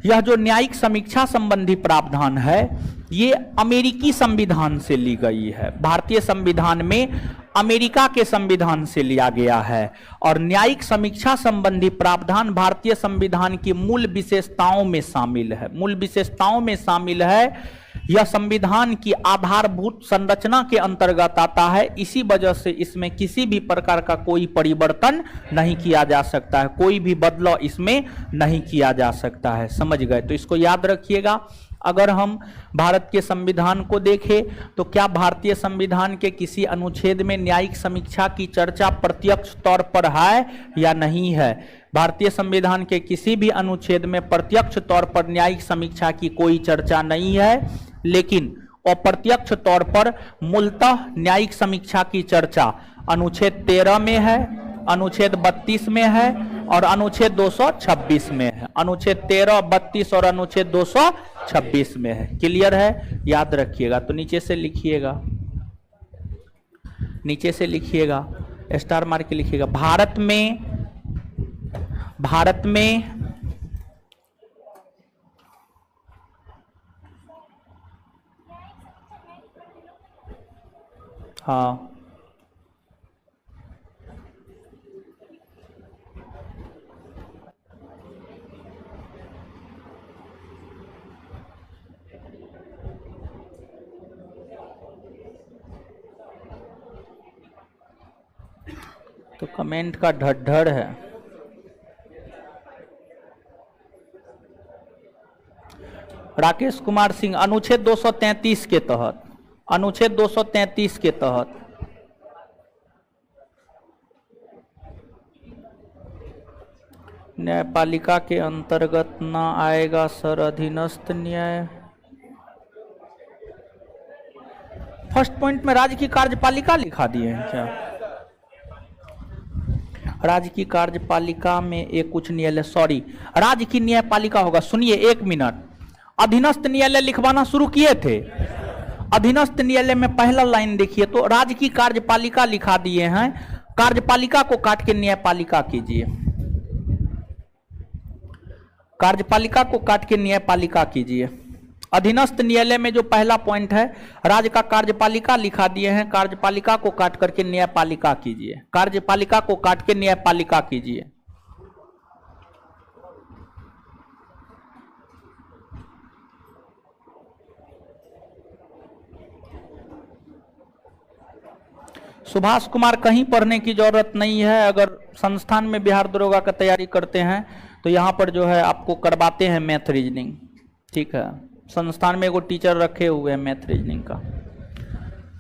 यह जो न्यायिक समीक्षा संबंधी प्रावधान है, ये अमेरिकी संविधान से ली गई है। भारतीय संविधान में अमेरिका के संविधान से लिया गया है। और न्यायिक समीक्षा संबंधी प्रावधान भारतीय संविधान की मूल विशेषताओं में शामिल है। मूल विशेषताओं में शामिल है। यह संविधान की आधारभूत संरचना के अंतर्गत आता है। इसी वजह से इसमें किसी भी प्रकार का कोई परिवर्तन नहीं किया जा सकता है, कोई भी बदलाव इसमें नहीं किया जा सकता है। समझ गए? तो इसको याद रखिएगा। अगर हम भारत के संविधान को देखें तो क्या भारतीय संविधान के किसी अनुच्छेद में न्यायिक समीक्षा की चर्चा प्रत्यक्ष तौर पर है या नहीं है? भारतीय संविधान के किसी भी अनुच्छेद में प्रत्यक्ष तौर पर न्यायिक समीक्षा की कोई चर्चा नहीं है, लेकिन अप्रत्यक्ष तौर पर मूलतः न्यायिक समीक्षा की चर्चा अनुच्छेद 13 में है, अनुच्छेद 32 में है और अनुच्छेद 226 में है। अनुच्छेद 13, 32 और अनुच्छेद 226 में है। क्लियर है? याद रखिएगा। तो नीचे से लिखिएगा, नीचे से लिखिएगा, स्टार मार के लिखिएगा। भारत में हाँ, तो कमेंट का ढड्ढड़ है। राकेश कुमार सिंह, अनुच्छेद 233 के तहत, अनुच्छेद 233 के तहत न्यायपालिका के अंतर्गत ना आएगा सर अधीनस्थ न्याय। फर्स्ट पॉइंट में राज्य की कार्यपालिका लिखा दिए हैं क्या? राज्य की कार्यपालिका में एक उच्च न्यायालय, सॉरी, राज्य की न्यायपालिका होगा। सुनिए एक मिनट, अधीनस्थ न्यायालय लिखवाना शुरू किए थे। अधीनस्थ न्यायालय में पहला लाइन देखिए तो राज्य की कार्यपालिका लिखा दिए हैं। कार्यपालिका को काट के न्यायपालिका कीजिए, कार्यपालिका को काट के न्यायपालिका कीजिए। अधीनस्थ न्यायालय में जो पहला पॉइंट है, राज्य का कार्यपालिका लिखा दिए हैं, कार्यपालिका को काट करके न्यायपालिका कीजिए, कार्यपालिका को काट के न्यायपालिका कीजिए। सुभाष कुमार, कहीं पढ़ने की जरूरत नहीं है। अगर संस्थान में बिहार दरोगा का तैयारी करते हैं तो यहाँ पर जो है आपको करवाते हैं मैथ रीजनिंग, ठीक है। संस्थान में एगो टीचर रखे हुए हैं मैथ रीजनिंग का।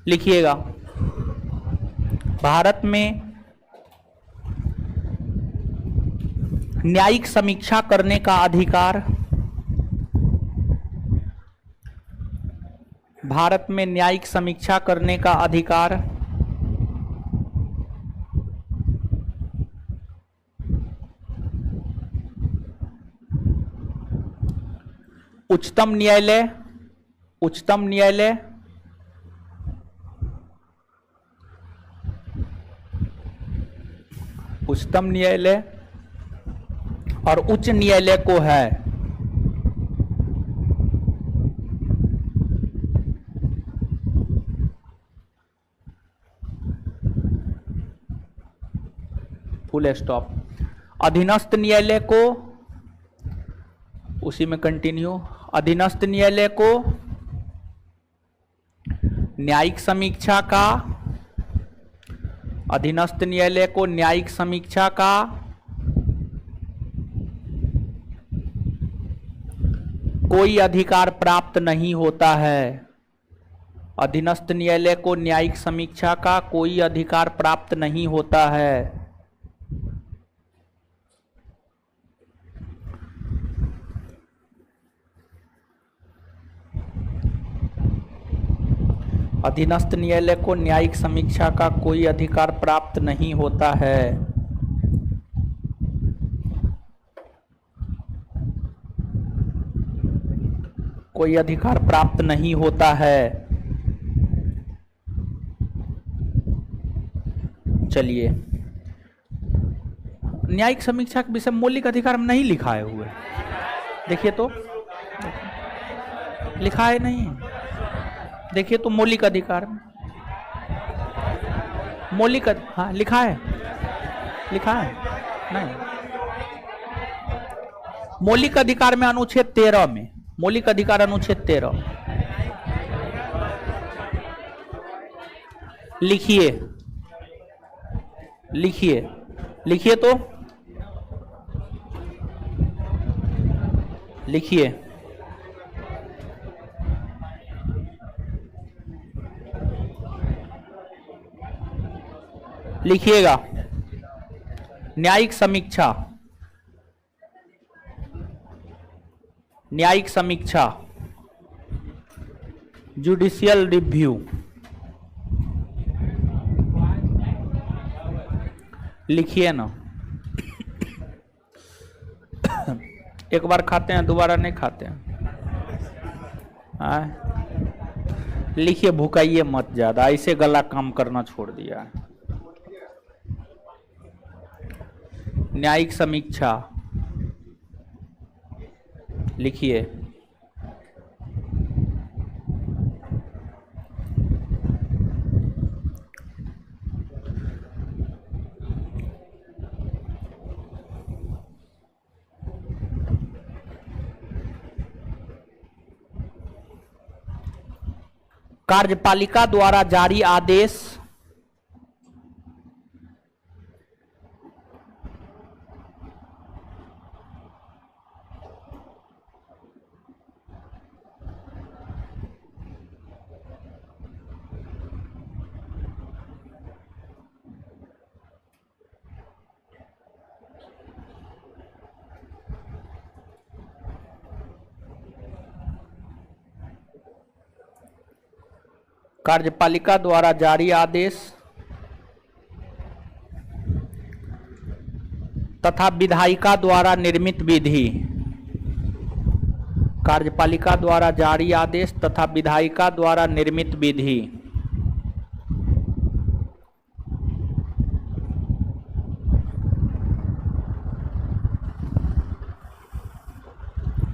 लिखिएगा, भारत में न्यायिक समीक्षा करने का अधिकार, भारत में न्यायिक समीक्षा करने का अधिकार उच्चतम न्यायालय, उच्चतम न्यायालय, उच्चतम न्यायालय और उच्च न्यायालय को है। Full stop. अधीनस्थ न्यायालय को, उसी में कंटिन्यू, अधीनस्थ न्यायालय को न्यायिक समीक्षा का, अधीनस्थ न्यायालय को न्यायिक समीक्षा का कोई अधिकार प्राप्त नहीं होता है। अधीनस्थ न्यायालय को न्यायिक समीक्षा का कोई अधिकार प्राप्त नहीं होता है। अधीनस्थ न्यायालय को न्यायिक समीक्षा का कोई अधिकार प्राप्त नहीं होता है। कोई अधिकार प्राप्त नहीं होता है। चलिए, न्यायिक समीक्षा के विषय मौलिक अधिकार में नहीं लिखा है हुए, देखिए तो लिखा है नहीं। देखिए तो मौलिक अधिकार में मौलिक हाँ लिखा है, लिखा है नहीं। मौलिक अधिकार में अनुच्छेद 13 में, मौलिक अधिकार अनुच्छेद 13 लिखिए, लिखिए, लिखिए तो लिखिए। लिखिएगा। न्यायिक समीक्षा, न्यायिक समीक्षा, जुडिशियल रिव्यू। लिखिए ना। एक बार खाते हैं, दोबारा नहीं खाते हैं। लिखिए, भुकाइए मत ज्यादा, ऐसे गला काम करना छोड़ दिया है। न्यायिक समीक्षा लिखिए। कार्यपालिका द्वारा जारी आदेश कार्यपालिका द्वारा जारी आदेश तथा विधायिका द्वारा निर्मित विधि। कार्यपालिका द्वारा जारी आदेश तथा विधायिका द्वारा निर्मित विधि।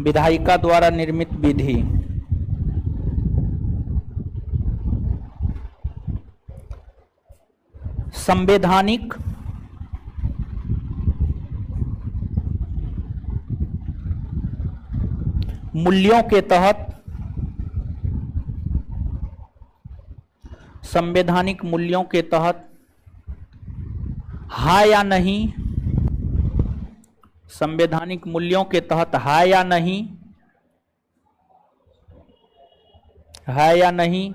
विधायिका द्वारा निर्मित विधि। संवैधानिक मूल्यों के तहत, संवैधानिक मूल्यों के तहत है या नहीं, संवैधानिक मूल्यों के तहत है या नहीं, है या नहीं,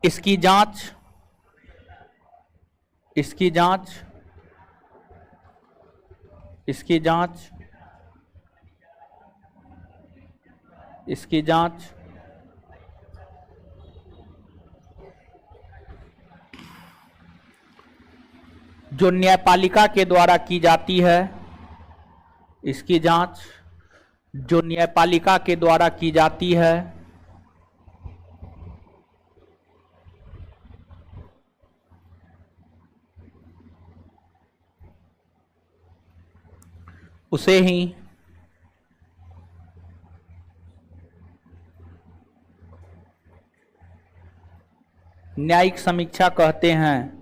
इसकी जांच, इसकी जांच, इसकी जांच, इसकी जांच जो न्यायपालिका के द्वारा की जाती है, इसकी जांच जो न्यायपालिका के द्वारा की जाती है, उसे ही न्यायिक समीक्षा कहते हैं।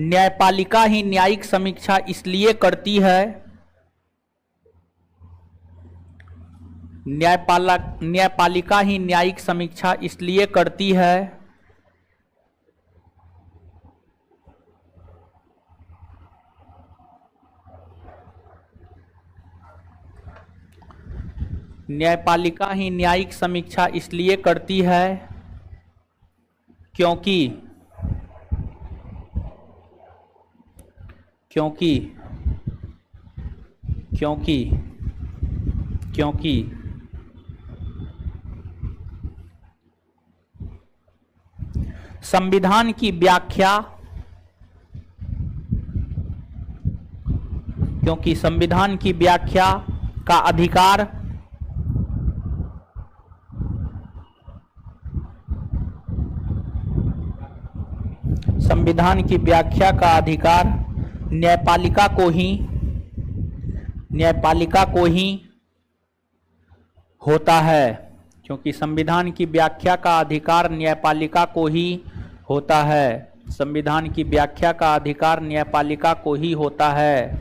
न्यायपालिका ही न्यायिक समीक्षा इसलिए करती है, न्यायपालिका ही न्यायिक समीक्षा इसलिए करती है न्यायपालिका ही न्यायिक समीक्षा इसलिए करती है क्योंकि क्योंकि क्योंकि क्योंकि संविधान की व्याख्या, क्योंकि संविधान की व्याख्या का अधिकार संविधान की व्याख्या का अधिकार न्यायपालिका को ही होता है, क्योंकि संविधान की व्याख्या का अधिकार न्यायपालिका को ही होता है। संविधान की व्याख्या का अधिकार न्यायपालिका को ही होता है,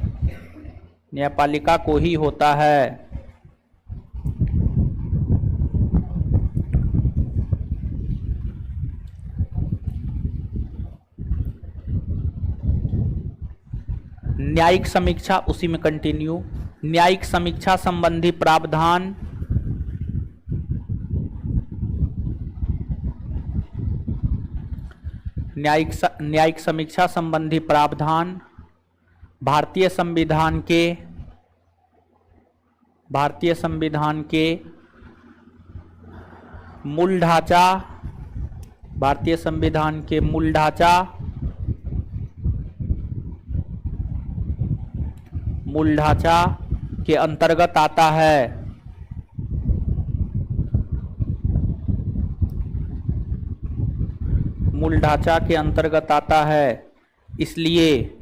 न्यायपालिका को ही होता है। न्यायिक समीक्षा, उसी में कंटिन्यू। न्यायिक समीक्षा संबंधी प्रावधान न्यायिक समीक्षा संबंधी प्रावधान भारतीय संविधान के मूल ढांचा, भारतीय संविधान के मूल ढांचा के अंतर्गत आता है। मूल ढांचा के अंतर्गत आता है। इसलिए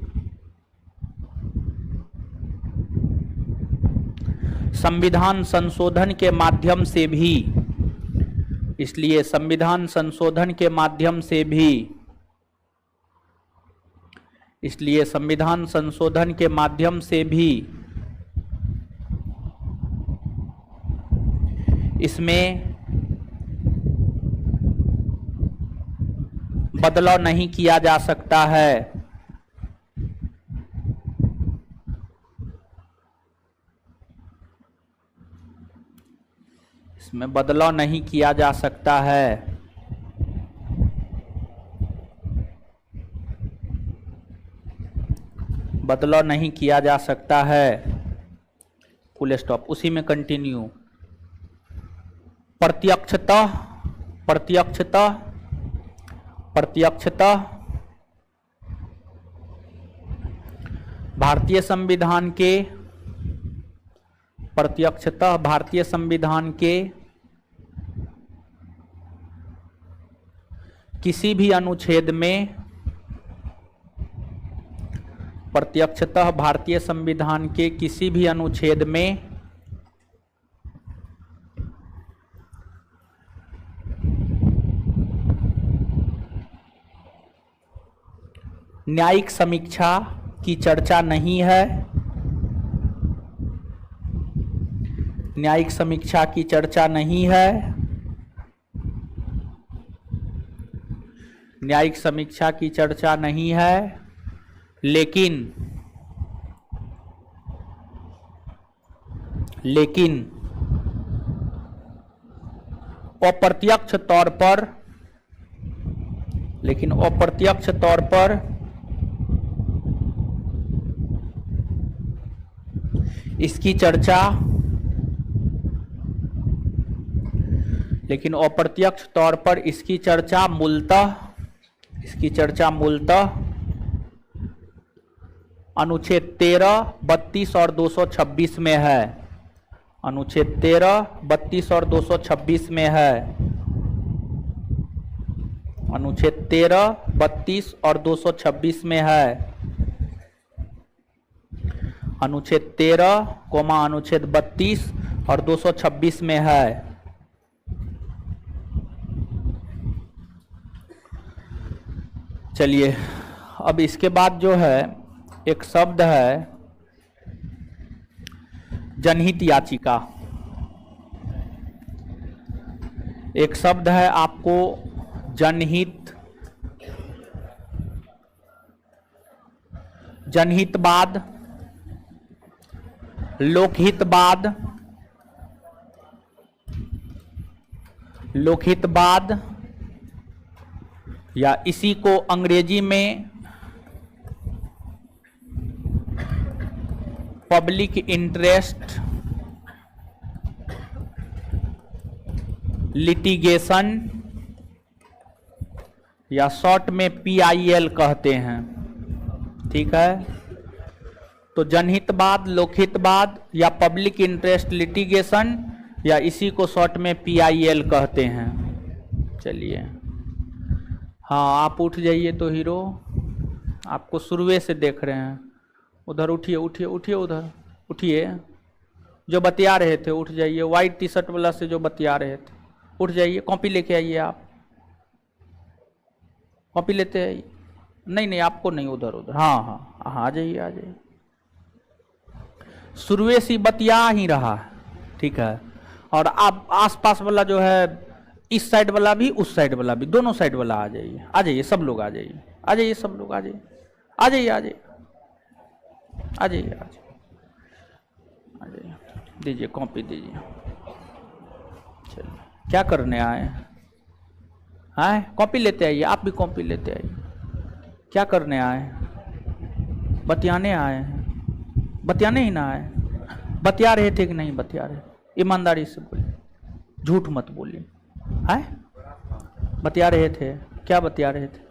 संविधान संशोधन के माध्यम से भी संविधान संशोधन के माध्यम से भी इसमें बदलाव नहीं किया जा सकता है। इसमें बदलाव नहीं किया जा सकता है। बदलाव नहीं किया जा सकता है। फुल स्टॉप, उसी में कंटिन्यू। प्रत्यक्षतः भारतीय संविधान के किसी भी अनुच्छेद में न्यायिक समीक्षा की चर्चा नहीं है। न्यायिक समीक्षा की चर्चा नहीं है। न्यायिक समीक्षा की चर्चा नहीं है। लेकिन अप्रत्यक्ष तौर पर इसकी चर्चा मूलतः अनुच्छेद 13, 32 और 226 में है। अनुच्छेद 13, 32 और 226 में है। अनुच्छेद 13, 32 और 226 में है। अनुच्छेद 13, अनुच्छेद 32 और 226 में है। चलिए, अब इसके बाद जो है एक शब्द है जनहित याचिका। एक शब्द है आपको जनहितवाद, लोकहितवाद या इसी को अंग्रेजी में पब्लिक इंटरेस्ट लिटिगेशन या शॉर्ट में PIL कहते हैं। ठीक है, तो जनहितवाद, लोकहितवाद या पब्लिक इंटरेस्ट लिटिगेशन या इसी को शॉर्ट में PIL कहते हैं। चलिए, हाँ आप उठ जाइए तो हीरो। आपको शुरुए से देख रहे हैं। उधर उठिए उठिए उठिए, उधर उठिए। जो बतिया रहे थे उठ जाइए, व्हाइट टी शर्ट वाला से जो बतिया रहे थे उठ जाइए। कॉपी लेके आइए, आप कॉपी लेते आइए। नहीं नहीं आपको नहीं, उधर उधर, हाँ हाँ हाँ, आ जाइए आ जाइए। शुरुए से बतिया ही रहा है, ठीक है। और आप आसपास वाला जो है, इस साइड वाला भी उस साइड वाला भी, दोनों साइड वाला आ जाइए। आ जाइए सब लोग, आ जाइए आ जाइए, सब लोग आ जाइए आ जाइए आ जाइए आ जाइए आ जाइए आ जाइए। दीजिए कॉपी दीजिए। चलिए, क्या करने आए हैं? कॉपी लेते आइए, आप भी कॉपी लेते आइए। क्या करने आए? बतियाने आए हैं। बतियाने ही ना आए? बतिया रहे थे कि नहीं बतिया रहे? ईमानदारी से बोलिए, झूठ मत बोलिए। हैं? बतिया रहे थे? क्या बतिया रहे थे?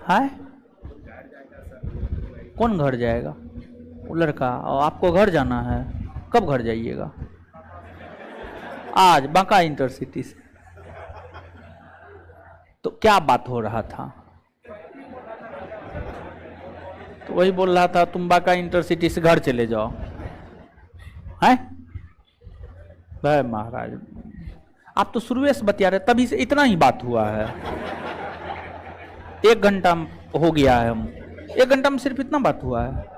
हैं? कौन घर जाएगा? वो लड़का। और आपको घर जाना है? कब घर जाइएगा? आज बांका इंटरसिटी से। तो क्या बात हो रहा था? तो वही बोल रहा था तुम बांका इंटरसिटी से घर चले जाओ। हैं? भाई महाराज, आप तो शुरू से बतिया रहे, तभी से इतना ही बात हुआ है। 1 घंटा हो गया है, हम 1 घंटा में सिर्फ इतना बात हुआ है।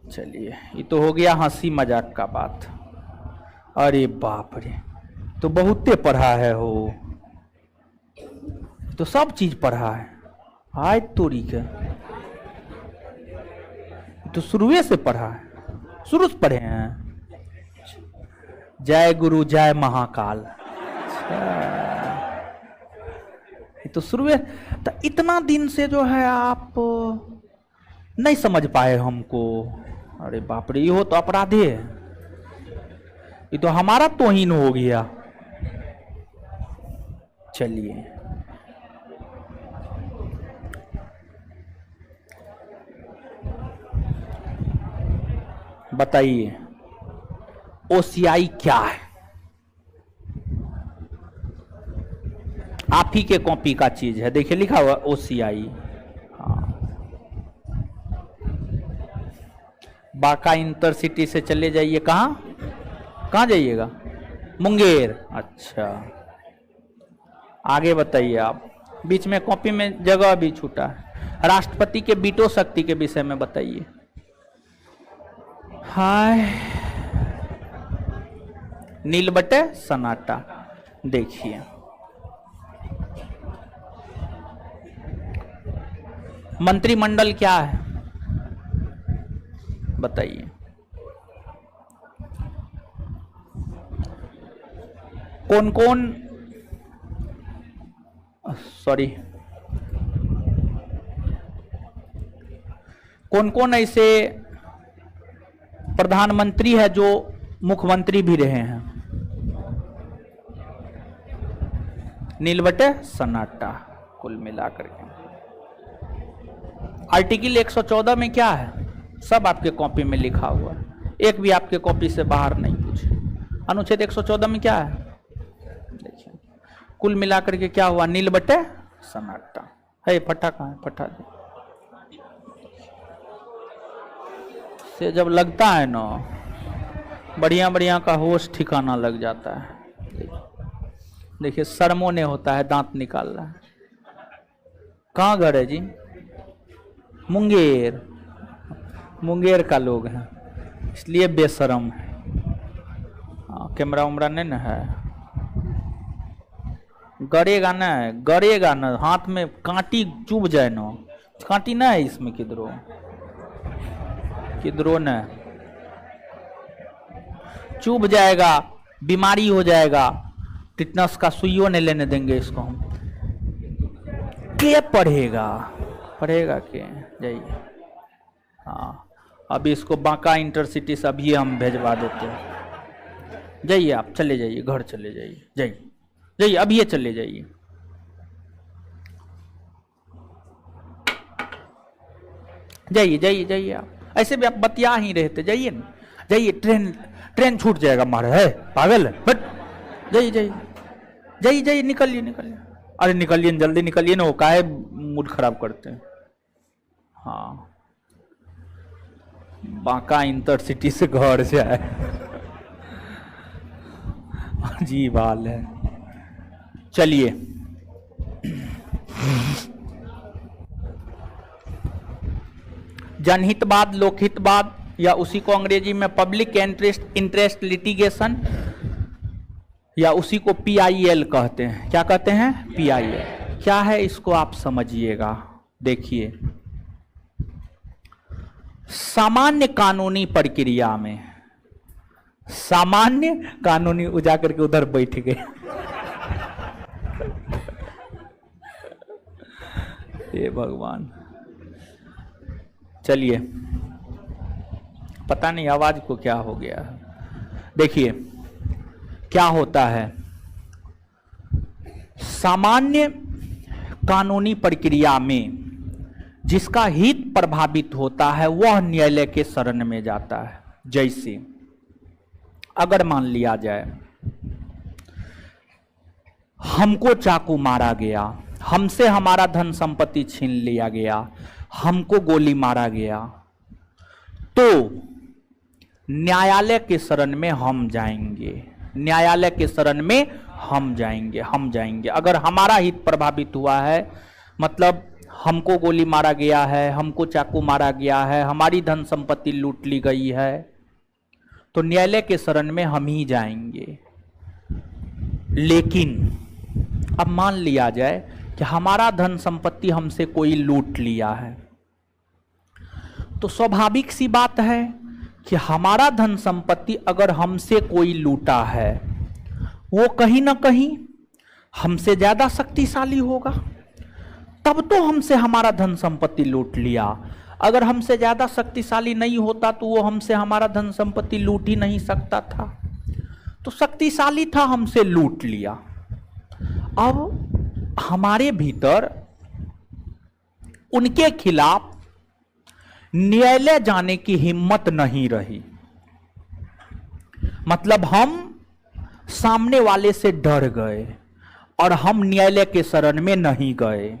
चलिए, ये तो हो गया हंसी मजाक का बात। अरे बाप रे, तो बहुते पढ़ा है हो, तो सब चीज पढ़ा है। हाय तोरी के, तो शुरुए से पढ़ा है, शुरू से पढ़े हैं। जय गुरु जय महाकाल। तो शुरुए, तो इतना दिन से जो है आप नहीं समझ पाए हमको। अरे बाप रे, ये हो तो अपराधी है, ये तो हमारा तौहीन हो गया। चलिए, बताइए ओसीआई क्या है? आप ही के कॉपी का चीज है, देखिए लिखा हुआ ओसीआई। बांका इंटरसिटी से चले जाइए। कहाँ जाइएगा? मुंगेर। अच्छा, आगे बताइए आप। बीच में कॉपी में जगह भी छूटा है। राष्ट्रपति के बीटो शक्ति के विषय में बताइए। हाय, नील बटे सन्नाटा। देखिए, मंत्रिमंडल क्या है बताइए। कौन कौन, सॉरी, कौन कौन ऐसे प्रधानमंत्री है जो मुख्यमंत्री भी रहे हैं? नील बटे सन्नाटा कुल मिलाकर के। आर्टिकल 114 में क्या है? सब आपके कॉपी में लिखा हुआ है, एक भी आपके कॉपी से बाहर नहीं कुछ। अनुच्छेद 114 में क्या है देखिए, कुल मिलाकर के क्या हुआ? नील बटे सन्नाटा है। फटा कहाँ है? फटा दे से जब लगता है ना, बढ़िया बढ़िया का होश ठिकाना लग जाता है। देखिए, सरमोने होता है, दांत निकाल रहा है। कहाँ घर है जी? मुंगेर। मुंगेर का लोग हैं, इसलिए बेशरम है। कैमरा उमरा नहीं ना है, गड़ेगा ना, गड़ेगा ना, हाथ में कांटी चुभ जाए ना। कांटी ना है इसमें, किधरो किधरो न चुभ जाएगा, बीमारी हो जाएगा। टिटनस का सुइयों नहीं लेने देंगे इसको हम। के पढ़ेगा के जाइए। हाँ, अभी इसको बांका इंटरसिटी से अभी हम भेजवा देते हैं। जाइए, आप चले जाइए, घर चले जाइए। जाइए जाइए, अभी ये चले जाइए। जाइए जाइए जाइए, आप ऐसे भी आप बतिया ही रहते। जाइए ना, जाइए, ट्रेन छूट जाएगा मारे है, पागल है। बट जाइए जाइए जाइए जाइए, निकलिए निकलिए, अरे निकलिए जल्दी निकलिए ना, वो काहे मूड खराब करते हैं। हाँ, बांका इंटरसिटी से घर जाए, अजीब हाल है। चलिए, जनहितवाद, लोकहितवाद, या उसी को अंग्रेजी में पब्लिक इंटरेस्ट लिटिगेशन, या उसी को PIL कहते हैं। क्या कहते हैं? PIL। क्या है इसको आप समझिएगा। देखिए, सामान्य कानूनी प्रक्रिया में, सामान्य कानूनी, उजाकर के उधर बैठ गए। हे भगवान। चलिए, पता नहीं आवाज को क्या हो गया। देखिए क्या होता है, सामान्य कानूनी प्रक्रिया में जिसका हित प्रभावित होता है वह न्यायालय के शरण में जाता है। जैसे अगर मान लिया जाए हमको चाकू मारा गया, हमसे हमारा धन संपत्ति छीन लिया गया, हमको गोली मारा गया, तो न्यायालय के शरण में हम जाएंगे, न्यायालय के शरण में हम जाएंगे। अगर हमारा हित प्रभावित हुआ है, मतलब हमको गोली मारा गया है, हमको चाकू मारा गया है, हमारी धन संपत्ति लूट ली गई है, तो न्यायालय के शरण में हम ही जाएंगे। लेकिन अब मान लिया जाए कि हमारा धन संपत्ति हमसे कोई लूट लिया है, तो स्वाभाविक सी बात है कि हमारा धन संपत्ति अगर हमसे कोई लूटा है, वो कहीं ना कहीं हमसे ज्यादा शक्तिशाली होगा, तब तो हमसे हमारा धन संपत्ति लूट लिया। अगर हमसे ज्यादा शक्तिशाली नहीं होता तो वो हमसे हमारा धन संपत्ति लूट ही नहीं सकता था। तो शक्तिशाली था, हमसे लूट लिया। अब हमारे भीतर उनके खिलाफ न्यायालय जाने की हिम्मत नहीं रही, मतलब हम सामने वाले से डर गए और हम न्यायालय के शरण में नहीं गए।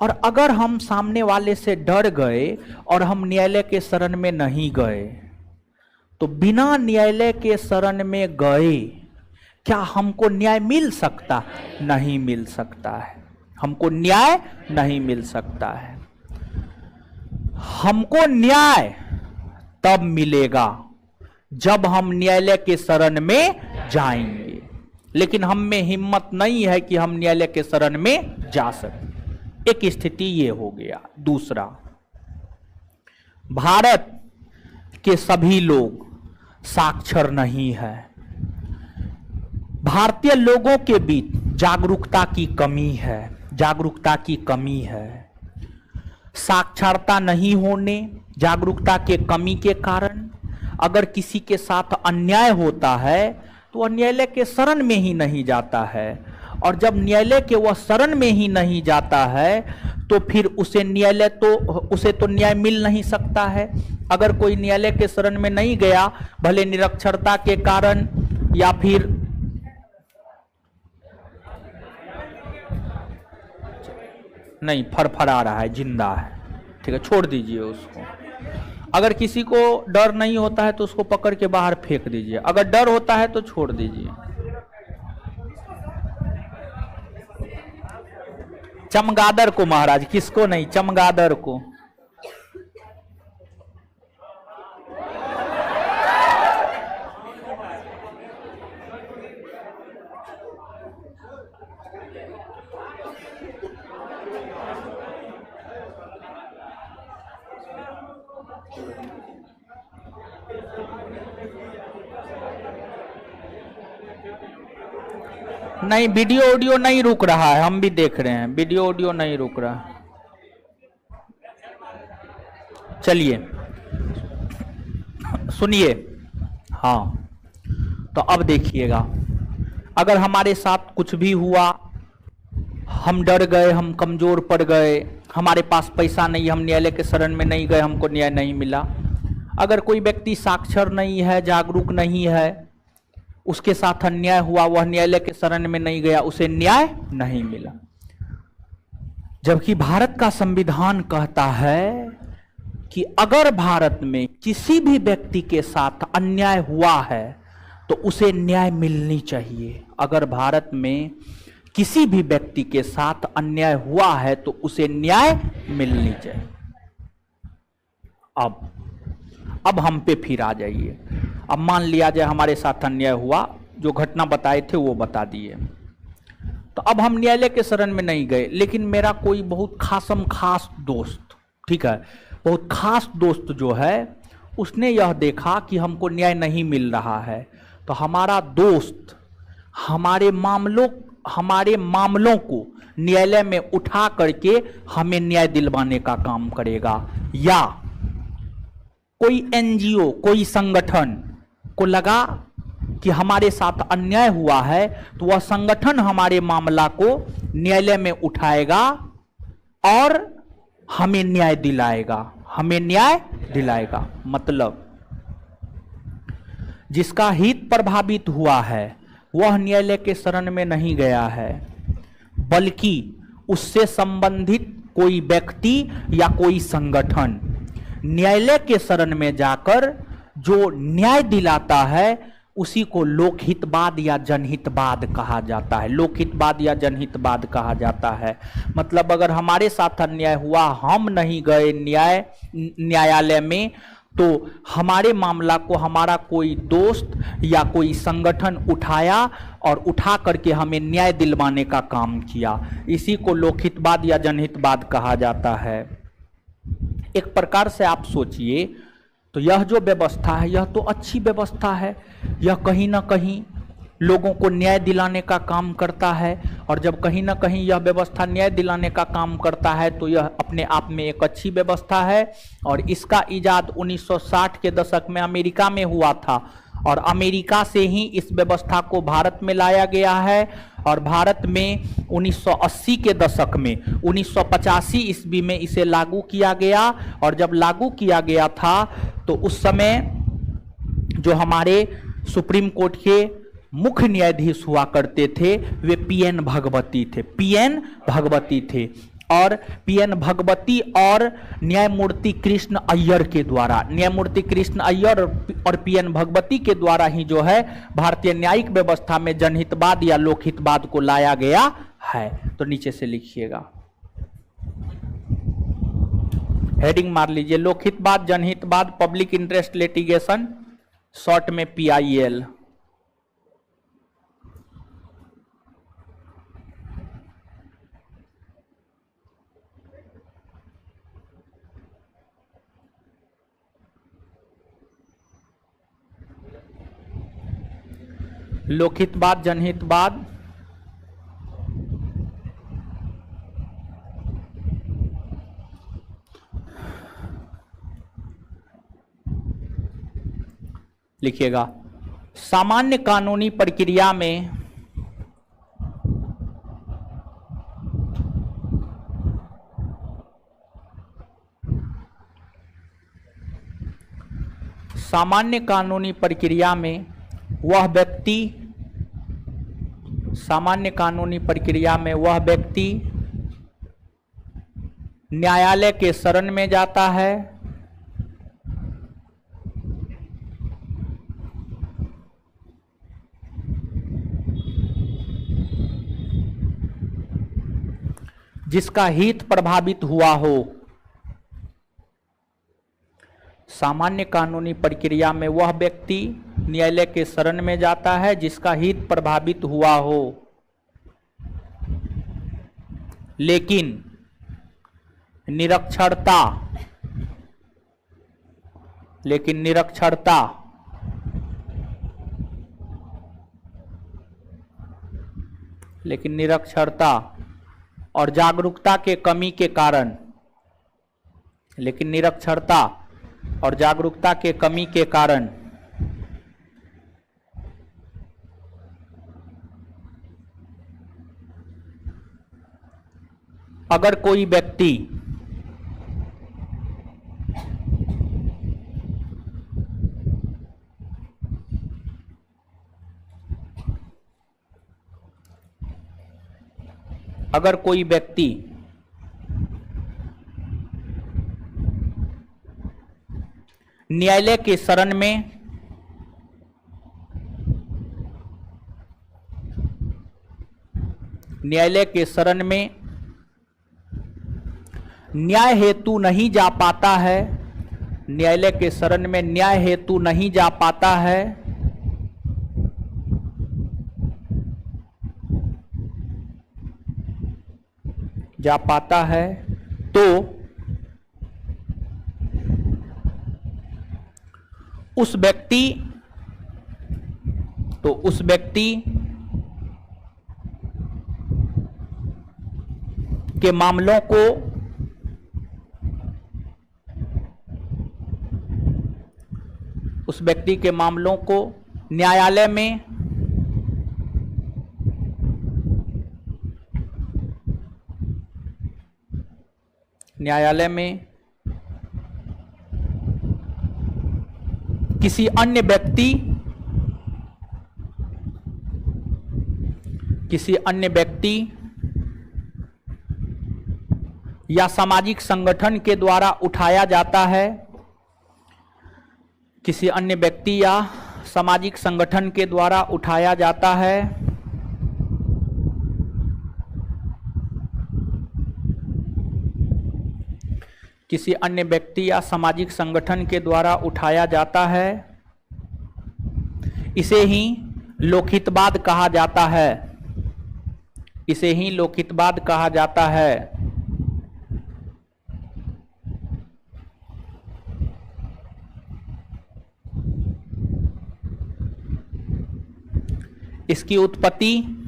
और अगर हम सामने वाले से डर गए और हम न्यायालय के शरण में नहीं गए, तो बिना न्यायालय के शरण में गए क्या हमको न्याय मिल सकता? नहीं मिल सकता है, हमको न्याय नहीं मिल सकता है। हमको न्याय तब मिलेगा जब हम न्यायालय के शरण में जाएंगे, लेकिन हम में हिम्मत नहीं है कि हम न्यायालय के शरण में जा सकें। एक स्थिति ये हो गया। दूसरा, भारत के सभी लोग साक्षर नहीं है। भारतीय लोगों के बीच जागरूकता की कमी है, जागरूकता की कमी है। साक्षरता नहीं होने, जागरूकता के कमी के कारण अगर किसी के साथ अन्याय होता है तो न्यायालय के शरण में ही नहीं जाता है, और जब न्यायालय के वह शरण में ही नहीं जाता है तो फिर उसे तो न्याय मिल नहीं सकता है। अगर कोई न्यायालय के शरण में नहीं गया, भले निरक्षरता के कारण या फिर नहीं, फरफरा रहा है, जिंदा है, ठीक है, छोड़ दीजिए उसको। अगर किसी को डर नहीं होता है तो उसको पकड़ के बाहर फेंक दीजिए, अगर डर होता है तो छोड़ दीजिए। चमगादड़ को महाराज, किसको नहीं, चमगादड़ को। नहीं, वीडियो ऑडियो नहीं रुक रहा है, हम भी देख रहे हैं, वीडियो ऑडियो नहीं रुक रहा। चलिए सुनिए। हाँ, तो अब देखिएगा, अगर हमारे साथ कुछ भी हुआ, हम डर गए, हम कमजोर पड़ गए, हमारे पास पैसा नहीं, हम न्यायालय के शरण में नहीं गए, हमको न्याय नहीं मिला। अगर कोई व्यक्ति साक्षर नहीं है, जागरूक नहीं है, उसके साथ अन्याय हुआ, वह न्यायालय के शरण में नहीं गया, उसे न्याय नहीं मिला। जबकि भारत का संविधान कहता है कि अगर भारत में किसी भी व्यक्ति के साथ अन्याय हुआ है तो उसे न्याय मिलनी चाहिए। अगर भारत में किसी भी व्यक्ति के साथ अन्याय हुआ है तो उसे न्याय मिलनी चाहिए। अब हम पे फिर आ जाइए। अब मान लिया जाए हमारे साथ अन्याय हुआ, जो घटना बताए थे वो बता दिए, तो अब हम न्यायालय के शरण में नहीं गए, लेकिन मेरा कोई बहुत खास दोस्त, ठीक है, बहुत खास दोस्त जो है उसने यह देखा कि हमको न्याय नहीं मिल रहा है, तो हमारा दोस्त हमारे मामलों को न्यायालय में उठा करके हमें न्याय दिलवाने का काम करेगा। या कोई एनजीओ, कोई संगठन को लगा कि हमारे साथ अन्याय हुआ है तो वह संगठन हमारे मामला को न्यायालय में उठाएगा और हमें न्याय दिलाएगा। मतलब जिसका हित प्रभावित हुआ है वह न्यायालय के शरण में नहीं गया है, बल्कि उससे संबंधित कोई व्यक्ति या कोई संगठन न्यायालय के शरण में जाकर जो न्याय दिलाता है उसी को लोकहितवाद या जनहितवाद कहा जाता है। लोकहितवाद या जनहितवाद कहा जाता है। मतलब अगर हमारे साथ अन्याय हुआ, हम नहीं गए न्यायालय में, तो हमारे मामला को हमारा कोई दोस्त या कोई संगठन उठाया और उठा करके हमें न्याय दिलवाने का काम किया। इसी को लोकहितवाद या जनहितवाद कहा जाता है। एक प्रकार से आप सोचिए तो यह जो व्यवस्था है यह तो अच्छी व्यवस्था है। यह कहीं ना कहीं लोगों को न्याय दिलाने का काम करता है, और जब कहीं ना कहीं यह व्यवस्था न्याय दिलाने का काम करता है तो यह अपने आप में एक अच्छी व्यवस्था है। और इसका इजाद 1960 के दशक में अमेरिका में हुआ था, और अमेरिका से ही इस व्यवस्था को भारत में लाया गया है। और भारत में 1980 के दशक में 1985 ईस्वी में इसे लागू किया गया। और जब लागू किया गया था तो उस समय जो हमारे सुप्रीम कोर्ट के मुख्य न्यायाधीश हुआ करते थे वे पीएन भगवती थे। और पीएन भगवती और न्यायमूर्ति कृष्ण अय्यर के द्वारा, न्यायमूर्ति कृष्ण अय्यर और पीएन भगवती के द्वारा ही जो है भारतीय न्यायिक व्यवस्था में जनहितवाद या लोकहितवाद को लाया गया है। तो नीचे से लिखिएगा, हेडिंग मार लीजिए, लोकहितवाद, जनहितवाद, पब्लिक इंटरेस्ट लिटिगेशन, शॉर्ट में PIL। लोकहितवाद, जनहितवाद, लिखिएगा, सामान्य कानूनी प्रक्रिया में वह व्यक्ति न्यायालय के शरण में जाता है जिसका हित प्रभावित हुआ हो। सामान्य कानूनी प्रक्रिया में वह व्यक्ति न्यायालय के शरण में जाता है जिसका हित प्रभावित हुआ हो, लेकिन निरक्षरता और जागरूकता के कमी के कारण, अगर कोई व्यक्ति अगर कोई व्यक्ति न्यायालय के शरण में न्याय हेतु नहीं जा पाता है, न्यायालय के शरण में न्याय हेतु नहीं जा पाता है, तो उस व्यक्ति के मामलों को न्यायालय में किसी अन्य व्यक्ति या सामाजिक संगठन के द्वारा उठाया जाता है, किसी अन्य व्यक्ति या सामाजिक संगठन के द्वारा उठाया जाता है, किसी अन्य व्यक्ति या सामाजिक संगठन के द्वारा उठाया जाता है, इसे ही लोकहितवाद कहा जाता है, इसे ही लोकहितवाद कहा जाता है। इसकी उत्पत्ति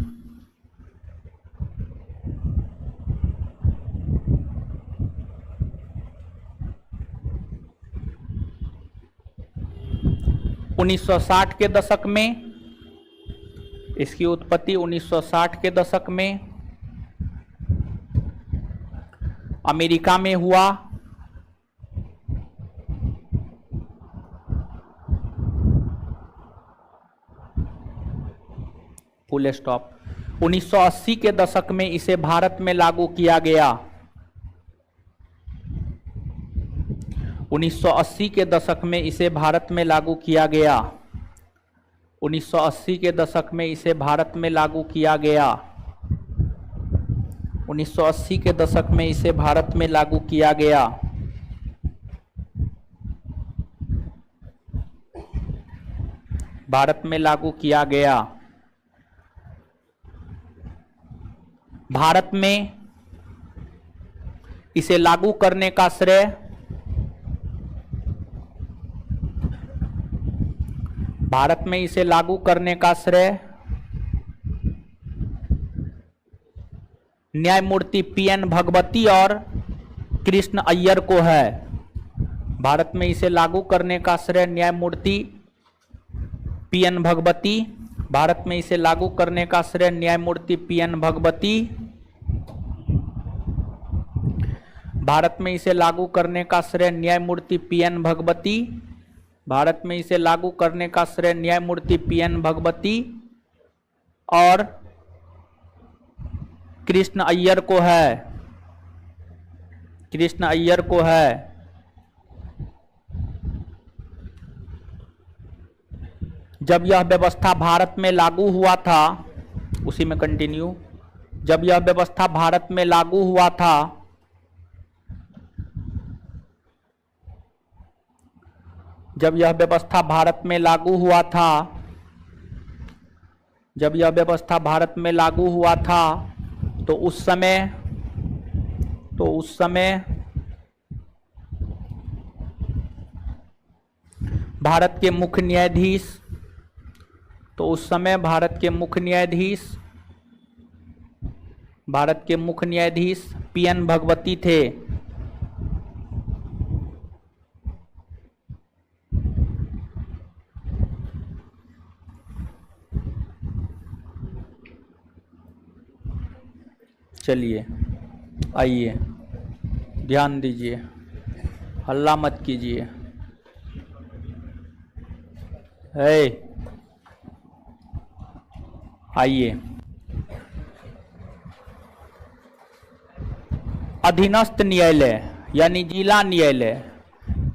उन्नीस सौ 60 के दशक में, इसकी उत्पत्ति 1960 के दशक में अमेरिका में हुआ। Full stop. 1980 के दशक में इसे भारत में लागू किया गया। 1980 के दशक में इसे भारत में लागू किया गया। 1980 के दशक में इसे भारत में लागू किया गया। 1980 के दशक में इसे भारत में लागू किया गया। भारत में लागू किया गया। भारत में इसे लागू करने का श्रेय न्यायमूर्ति पीएन भगवती और कृष्ण अय्यर को है। भारत में इसे लागू करने का श्रेय न्यायमूर्ति पीएन भगवती, भारत में इसे लागू करने का श्रेय न्यायमूर्ति पीएन भगवती, भारत में इसे लागू करने का श्रेय न्यायमूर्ति पीएन भगवती, भारत में इसे लागू करने का श्रेय न्यायमूर्ति पीएन भगवती और कृष्ण अय्यर को है। कृष्ण अय्यर को है। जब यह व्यवस्था भारत में लागू हुआ था, उसी में कंटिन्यू, जब यह व्यवस्था भारत में लागू हुआ था, जब यह व्यवस्था भारत में लागू हुआ था, जब यह व्यवस्था भारत में लागू हुआ था, तो उस समय भारत के मुख्य न्यायाधीश, तो उस समय भारत के मुख्य न्यायाधीश पीएन भगवती थे। चलिए आइए, ध्यान दीजिए, हल्ला मत कीजिए। आइए, अधीनस्थ न्यायालय यानी जिला न्यायालय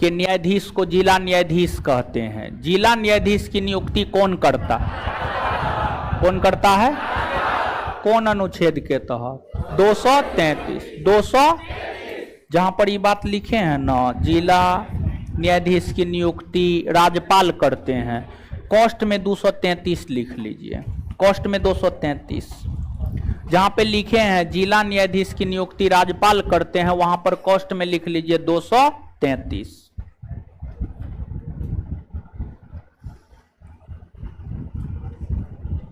के न्यायाधीश को जिला न्यायाधीश कहते हैं। जिला न्यायाधीश की नियुक्ति कौन करता है? कौन अनुच्छेद के तहत? 233। 200 जहां पर ये बात लिखे हैं ना, जिला न्यायाधीश की नियुक्ति राज्यपाल करते हैं, कॉस्ट में 233 लिख लीजिए। कॉस्ट में 233 जहां पे लिखे हैं जिला न्यायाधीश की नियुक्ति राज्यपाल करते हैं, वहां पर कॉस्ट में लिख लीजिए 233।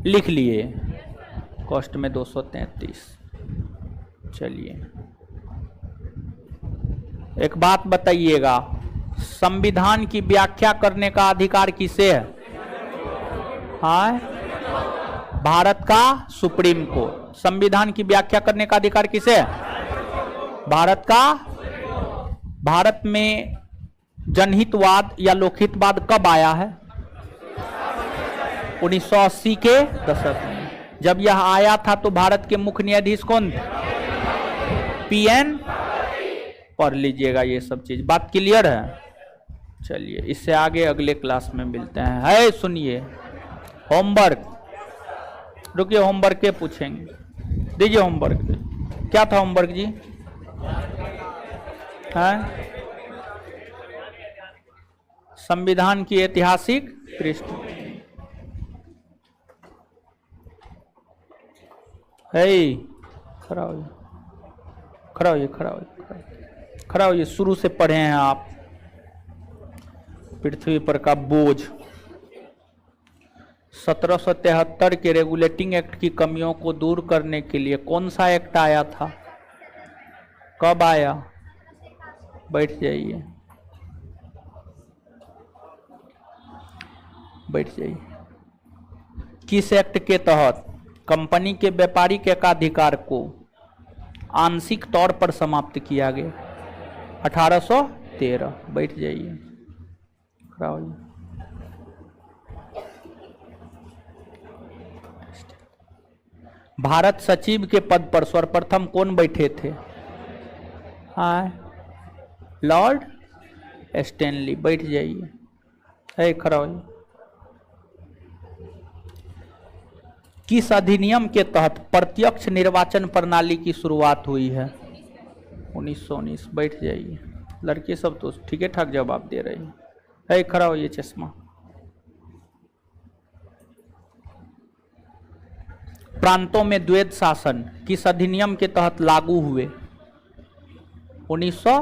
लिख लिए कॉस्ट में 233। चलिए एक बात बताइएगा, संविधान की व्याख्या करने का अधिकार किसे है? हाँ, भारत का सुप्रीम कोर्ट। संविधान की व्याख्या करने का अधिकार किसे है? भारत का। भारत में जनहितवाद या लोकहितवाद कब आया है? 1980 के दशक में। जब यह आया था तो भारत के मुख्य न्यायाधीश कौन थे? PN। पढ़ लीजिएगा ये सब चीज। बात क्लियर है? चलिए इससे आगे अगले क्लास में मिलते हैं। है सुनिए, होमवर्क। रुकिए, होमवर्क के पूछेंगे। दीजिए होमवर्क। क्या था होमवर्क जी? है संविधान की ऐतिहासिक पृष्ठभूमि। है खड़ा होइए, खड़ा होइए, खड़ा होइए, खड़ा होइए। शुरू से पढ़े हैं आप। पृथ्वी पर का बोझ। 1773 के रेगुलेटिंग एक्ट की कमियों को दूर करने के लिए कौन सा एक्ट आया था? कब आया? बैठ जाइए, बैठ जाइए। किस एक्ट के तहत कंपनी के व्यापारिक एकाधिकार को आंशिक तौर पर समाप्त किया गया? 1813। बैठ जाइए, खड़ा होइए। भारत सचिव के पद पर सर्वप्रथम कौन बैठे थे? हाँ, लॉर्ड स्टैनली। बैठ जाइए, है खड़ा होइए। किस अधिनियम के तहत प्रत्यक्ष निर्वाचन प्रणाली की शुरुआत हुई है? 1919। बैठ जाइए। लड़के सब तो ठीक है ठाक जवाब दे रहे हैं। है खड़ा होइए। चश्मा। प्रांतों में द्वैध शासन किस अधिनियम के तहत लागू हुए? 1900।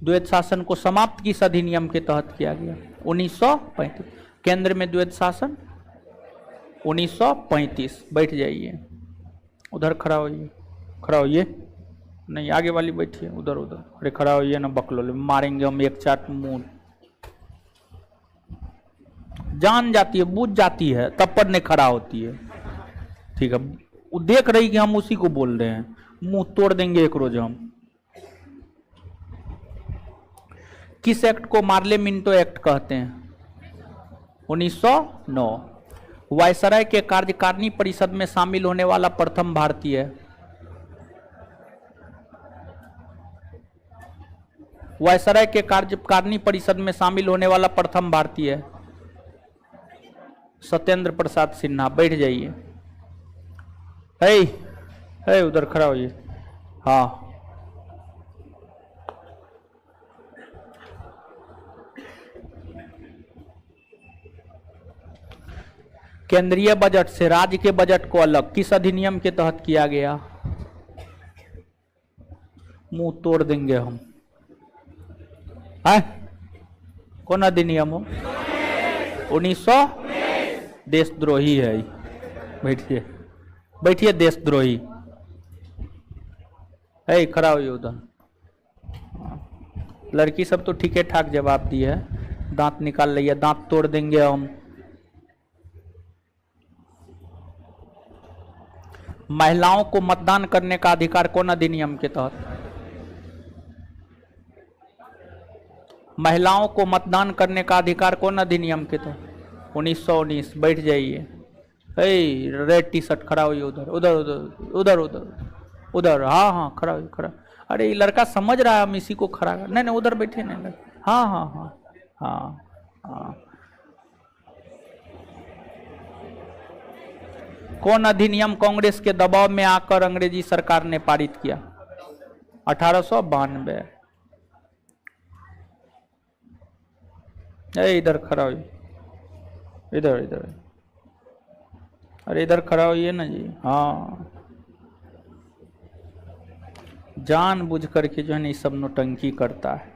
द्वैध शासन को समाप्त किस अधिनियम के तहत किया गया? 1935। केंद्र में द्वैध शासन 1935। बैठ जाइए, उधर खड़ा होइए, खड़ा होइए। नहीं आगे वाली बैठिए, उधर उधर। अरे खड़ा होइए ना, बकलोल मारेंगे हम एक चाट मुंह। जान जाती है, बूझ जाती है, तब पर नहीं खड़ा होती है। ठीक है, वो देख रही कि हम उसी को बोल रहे हैं, मुंह तोड़ देंगे एक रोज हम। किस एक्ट को मार्ले मिंटो एक्ट कहते हैं? 1909। वायसराय के कार्यकारिणी परिषद में शामिल होने वाला प्रथम भारतीय? वायसराय के कार्यकारिणी परिषद में शामिल होने वाला प्रथम भारतीय? सत्येंद्र प्रसाद सिन्हा। बैठ जाइए। है उधर खड़ा होइए। हाँ, केंद्रीय बजट से राज्य के बजट को अलग किस अधिनियम के तहत किया गया? मुंह तोड़ देंगे हम। है कौन अधिनियम हो? 1900। देशद्रोही है। बैठिए, बैठिए। देशद्रोही है, खड़ा हुई उधर। लड़की सब तो ठीक है ठाक जवाब दी है। दांत निकाल लिया, दांत तोड़ देंगे हम। महिलाओं को मतदान करने का अधिकार कौन अधिनियम के तहत? महिलाओं को मतदान करने का अधिकार कौन अधिनियम के तहत? 1919। बैठ जाइए। रेड टी शर्ट खड़ा हुई उधर उधर उधर उधर उधर उधर। हाँ हाँ खड़ा हुई, खड़ा। अरे ये लड़का समझ रहा है, हम इसी को खड़ा कर, नहीं नहीं उधर बैठे नहीं लड़का। हाँ हाँ हाँ हाँ हाँ। कौन अधिनियम कांग्रेस के दबाव में आकर अंग्रेजी सरकार ने पारित किया? 1892। इधर खड़ा हो, इधर इधर, अरे इधर खड़ा होइए ना जी। हाँ, जानबूझ करके जो है ना ये सब नौटंकी करता है।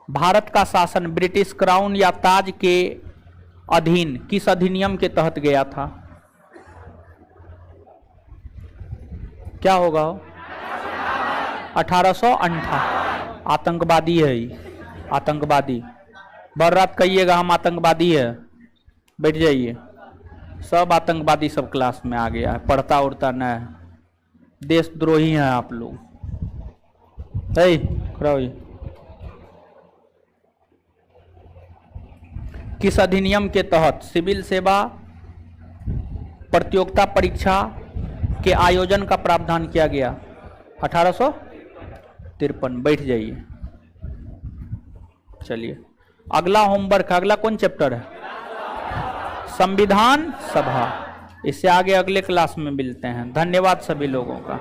भारत का शासन ब्रिटिश क्राउन या ताज के अधीन किस अधिनियम के तहत गया था? क्या होगा? 1858। आतंकवादी है ये, आतंकवादी। भर रात कहिएगा हम आतंकवादी है, बैठ जाइए। सब आतंकवादी सब क्लास में आ गया है, पढ़ता उड़ता न है, देशद्रोही हैं आप लोग। खड़ा होइए। किस अधिनियम के तहत सिविल सेवा प्रतियोगिता परीक्षा के आयोजन का प्रावधान किया गया? 1853। बैठ जाइए। चलिए अगला होमवर्क, अगला कौन चैप्टर है? संविधान सभा। इससे आगे अगले क्लास में मिलते हैं। धन्यवाद सभी लोगों का।